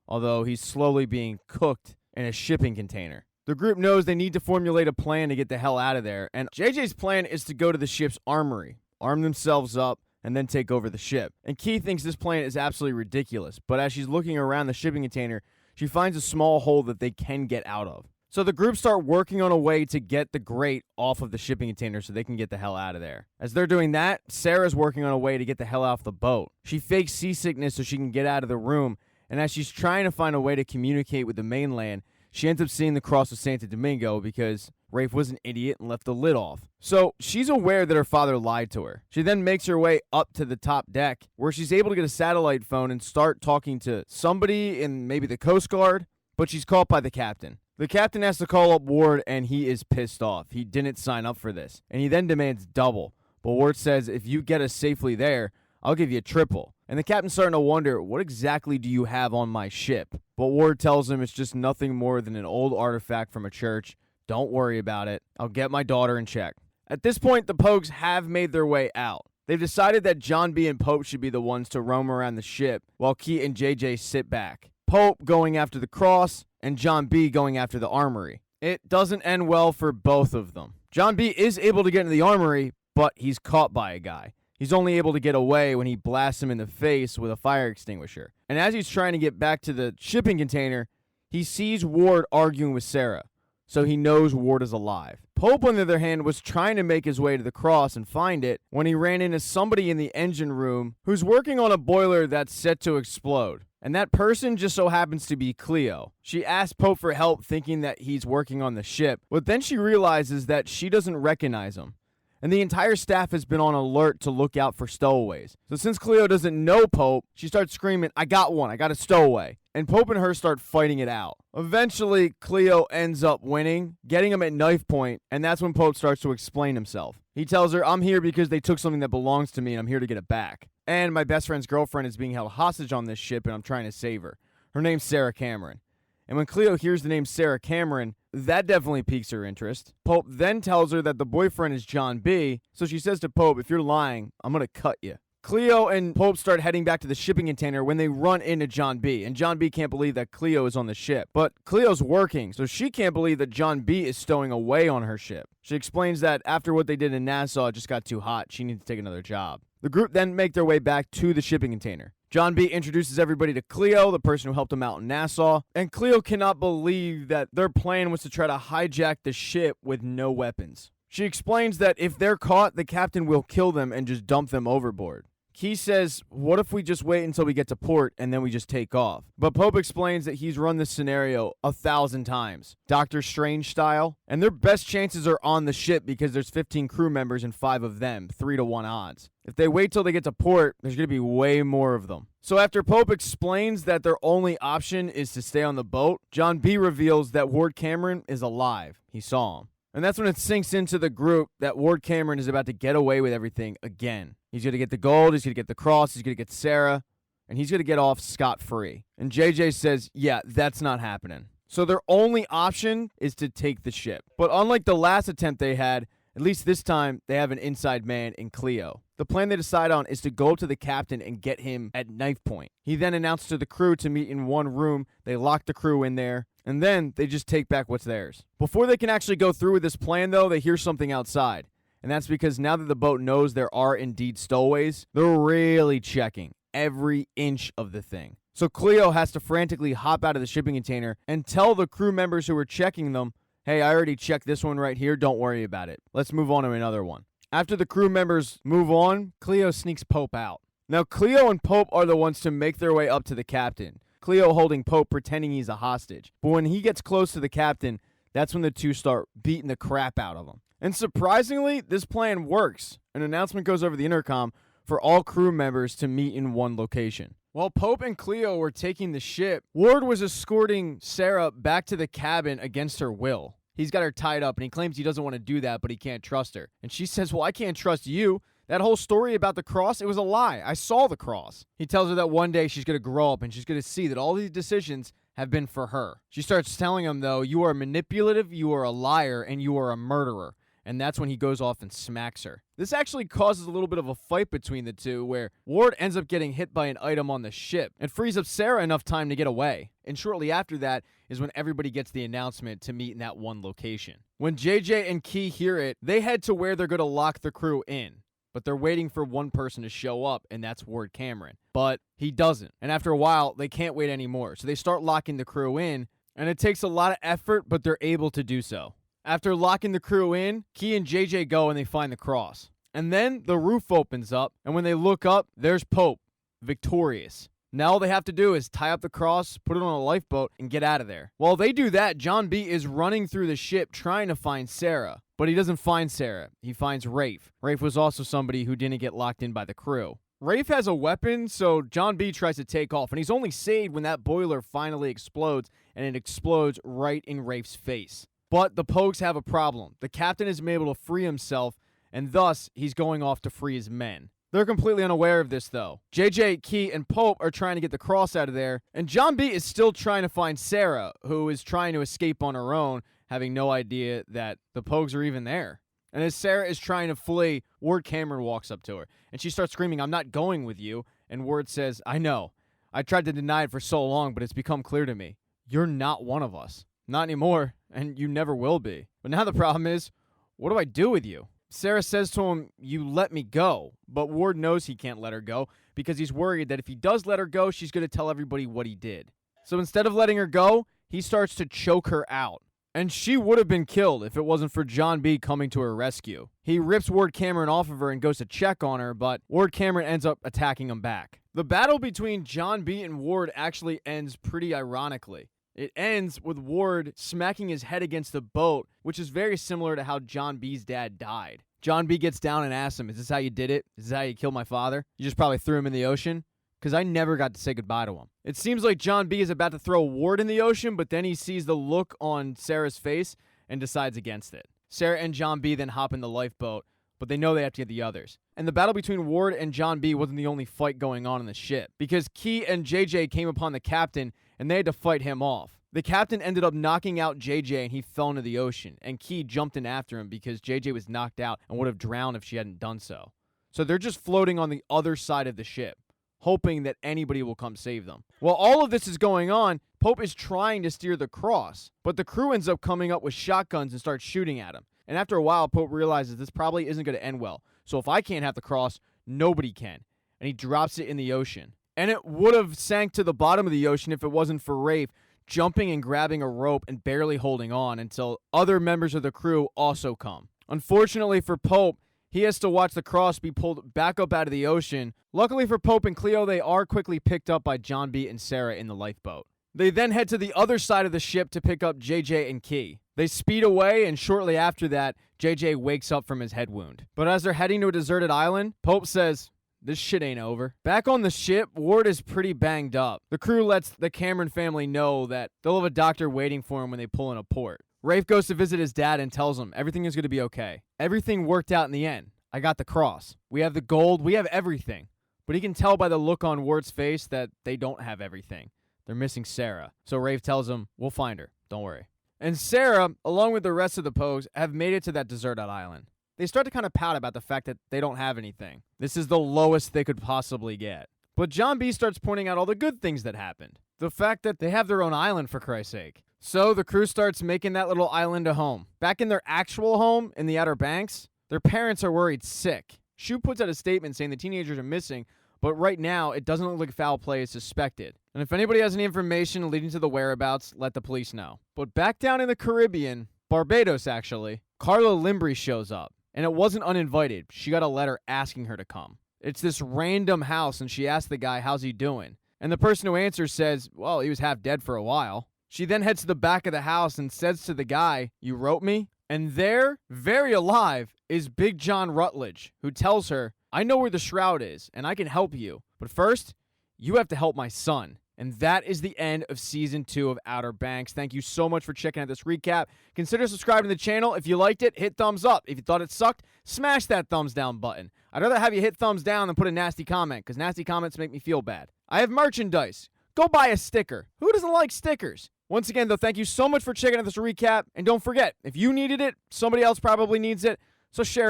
[SPEAKER 1] although he's slowly being cooked in a shipping container. The group knows they need to formulate a plan to get the hell out of there, and JJ's plan is to go to the ship's armory, arm themselves up, and then take over the ship. And Key thinks this plan is absolutely ridiculous, but as she's looking around the shipping container, she finds a small hole that they can get out of. So the group start working on a way to get the grate off of the shipping container so they can get the hell out of there. As they're doing that, Sarah's working on a way to get the hell off the boat. She fakes seasickness so she can get out of the room, and as she's trying to find a way to communicate with the mainland, she ends up seeing the cross of Santo Domingo because Rafe was an idiot and left the lid off. So she's aware that her father lied to her. She then makes her way up to the top deck where she's able to get a satellite phone and start talking to somebody in maybe the Coast Guard, but she's caught by the captain. The captain has to call up Ward, and he is pissed off. He didn't sign up for this, and he then demands double. But Ward says, if you get us safely there, I'll give you triple. And the captain's starting to wonder, what exactly do you have on my ship? But Ward tells him it's just nothing more than an old artifact from a church. Don't worry about it. I'll get my daughter in check. At this point, the Pogues have made their way out. They've decided that John B and Pope should be the ones to roam around the ship, while Key and JJ sit back. Pope going after the cross, and John B going after the armory. It doesn't end well for both of them. John B is able to get into the armory, but he's caught by a guy. He's only able to get away when he blasts him in the face with a fire extinguisher. And as he's trying to get back to the shipping container, he sees Ward arguing with Sarah. so he knows Ward is alive. Pope, on the other hand, was trying to make his way to the cross and find it when he ran into somebody in the engine room who's working on a boiler that's set to explode. And that person just so happens to be Cleo. She asks Pope for help thinking that he's working on the ship, but then she realizes that she doesn't recognize him. And the entire staff has been on alert to look out for stowaways. So since Cleo doesn't know Pope, she starts screaming, "I got one, I got a stowaway." And Pope and her start fighting it out. Eventually, Cleo ends up winning, getting him at knife point, and that's when Pope starts to explain himself. He tells her, "I'm here because they took something that belongs to me, and I'm here to get it back. And my best friend's girlfriend is being held hostage on this ship, and I'm trying to save her. Her name's Sarah Cameron." And when Cleo hears the name Sarah Cameron, that definitely piques her interest. Pope then tells her that the boyfriend is John B., so she says to Pope, "If you're lying, I'm going to cut you." Cleo and Pope start heading back to the shipping container when they run into John B., and John B. can't believe that Cleo is on the ship. But Cleo's working, so she can't believe that John B. is stowing away on her ship. She explains that after what they did in Nassau, it just got too hot. She needs to take another job. The group then make their way back to the shipping container. John B. introduces everybody to Cleo, the person who helped him out in Nassau, and Cleo cannot believe that their plan was to try to hijack the ship with no weapons. She explains that if they're caught, the captain will kill them and just dump them overboard. Key says, "What if we just wait until we get to port and then we just take off?" But Pope explains that he's run this scenario 1,000 times, Doctor Strange style, and their best chances are on the ship because there's 15 crew members and 5 of them, 3-1 odds. If they wait till they get to port, there's going to be way more of them. So after Pope explains that their only option is to stay on the boat, John B. reveals that Ward Cameron is alive. He saw him. And that's when it sinks into the group that Ward Cameron is about to get away with everything again. He's going to get the gold, he's going to get the cross, he's going to get Sarah, and he's going to get off scot-free. And JJ says, yeah, that's not happening. So their only option is to take the ship. But unlike the last attempt they had, at least this time, they have an inside man in Cleo. The plan they decide on is to go to the captain and get him at knife point. He then announced to the crew to meet in one room. They lock the crew in there, and then they just take back what's theirs. Before they can actually go through with this plan, though, they hear something outside. And that's because now that the boat knows there are indeed stowaways, they're really checking every inch of the thing. So Cleo has to frantically hop out of the shipping container and tell the crew members who are checking them, "Hey, I already checked this one right here. Don't worry about it. Let's move on to another one." After the crew members move on, Cleo sneaks Pope out. Now, Cleo and Pope are the ones to make their way up to the captain. Cleo holding Pope, pretending he's a hostage. But when he gets close to the captain, that's when the two start beating the crap out of him. And surprisingly, this plan works. An announcement goes over the intercom for all crew members to meet in one location. While Pope and Cleo were taking the ship, Ward was escorting Sarah back to the cabin against her will. He's got her tied up, and he claims he doesn't want to do that, but he can't trust her. And she says, "Well, I can't trust you. That whole story about the cross, it was a lie. I saw the cross." He tells her that one day she's going to grow up, and she's going to see that all these decisions have been for her. She starts telling him, though, "You are manipulative, you are a liar, and you are a murderer." And that's when he goes off and smacks her. This actually causes a little bit of a fight between the two, where Ward ends up getting hit by an item on the ship and frees up Sarah enough time to get away. And shortly after that is when everybody gets the announcement to meet in that one location. When JJ and Key hear it, they head to where they're going to lock the crew in. But they're waiting for one person to show up, and that's Ward Cameron. But he doesn't. And after a while, they can't wait anymore. So they start locking the crew in, and it takes a lot of effort, but they're able to do so. After locking the crew in, Key and JJ go and they find the cross. And then the roof opens up, and when they look up, there's Pope, victorious. Now all they have to do is tie up the cross, put it on a lifeboat, and get out of there. While they do that, John B. is running through the ship trying to find Sarah. But he doesn't find Sarah. He finds Rafe. Rafe was also somebody who didn't get locked in by the crew. Rafe has a weapon, so John B. tries to take off, and he's only saved when that boiler finally explodes, and it explodes right in Rafe's face. But the Pogues have a problem. The captain has been able to free himself, and thus he's going off to free his men. They're completely unaware of this, though. JJ, Key, and Pope are trying to get the cross out of there, and John B. is still trying to find Sarah, who is trying to escape on her own, having no idea that the Pogues are even there. And as Sarah is trying to flee, Ward Cameron walks up to her, and she starts screaming, "I'm not going with you." And Ward says, "I know. I tried to deny it for so long, but it's become clear to me. You're not one of us. Not anymore, and you never will be. But now the problem is, what do I do with you?" Sarah says to him, "You let me go." But Ward knows he can't let her go because he's worried that if he does let her go, she's going to tell everybody what he did. So instead of letting her go, he starts to choke her out. And she would have been killed if it wasn't for John B. coming to her rescue. He rips Ward Cameron off of her and goes to check on her, but Ward Cameron ends up attacking him back. The battle between John B. and Ward actually ends pretty ironically. It ends with Ward smacking his head against the boat, which is very similar to how John B.'s dad died. John B. gets down and asks him, "Is this how you did it? Is this how you killed my father? You just probably threw him in the ocean?" Because I never got to say goodbye to him. It seems like John B. is about to throw Ward in the ocean, but then he sees the look on Sarah's face and decides against it. Sarah and John B. then hop in the lifeboat, but they know they have to get the others. And the battle between Ward and John B. wasn't the only fight going on the ship, because Key and JJ came upon the captain and they had to fight him off. The captain ended up knocking out JJ and he fell into the ocean, and Key jumped in after him because JJ was knocked out and would have drowned if she hadn't done so. So they're just floating on the other side of the ship, hoping that anybody will come save them. While all of this is going on, Pope is trying to steer the cross, but the crew ends up coming up with shotguns and starts shooting at him. And after a while, Pope realizes this probably isn't going to end well. So if I can't have the cross, nobody can. And he drops it in the ocean. And it would have sank to the bottom of the ocean if it wasn't for Rafe jumping and grabbing a rope and barely holding on until other members of the crew also come. Unfortunately for Pope, he has to watch the cross be pulled back up out of the ocean. Luckily for Pope and Cleo, they are quickly picked up by John B. and Sarah in the lifeboat. They then head to the other side of the ship to pick up JJ and Key. They speed away, and shortly after that, JJ wakes up from his head wound. But as they're heading to a deserted island, Pope says, "This shit ain't over." Back on the ship, Ward is pretty banged up. The crew lets the Cameron family know that they'll have a doctor waiting for him when they pull in a port. Rafe goes to visit his dad and tells him everything is going to be okay. Everything worked out in the end. I got the cross. We have the gold. We have everything. But he can tell by the look on Ward's face that they don't have everything. They're missing Sarah. So Rafe tells him, "We'll find her. Don't worry." And Sarah, along with the rest of the Pogues, have made it to that deserted island. They start to kind of pout about the fact that they don't have anything. This is the lowest they could possibly get. But John B. starts pointing out all the good things that happened. The fact that they have their own island, for Christ's sake. So the crew starts making that little island a home. Back in their actual home in the Outer Banks, their parents are worried sick. Shu puts out a statement saying the teenagers are missing, but right now it doesn't look like foul play is suspected. And if anybody has any information leading to the whereabouts, let the police know. But back down in the Caribbean, Barbados actually, Carla Limbry shows up. And it wasn't uninvited. She got a letter asking her to come. It's this random house, and she asked the guy, "How's he doing?" And the person who answers says, "Well, he was half dead for a while." She then heads to the back of the house and says to the guy, "You wrote me?" And there, very alive, is Big John Rutledge, who tells her, "I know where the shroud is, and I can help you. But first, you have to help my son." And that is the end of Season 2 of Outer Banks. Thank you so much for checking out this recap. Consider subscribing to the channel. If you liked it, hit thumbs up. If you thought it sucked, smash that thumbs down button. I'd rather have you hit thumbs down than put a nasty comment, because nasty comments make me feel bad. I have merchandise. Go buy a sticker. Who doesn't like stickers? Once again, though, thank you so much for checking out this recap. And don't forget, if you needed it, somebody else probably needs it. So share it.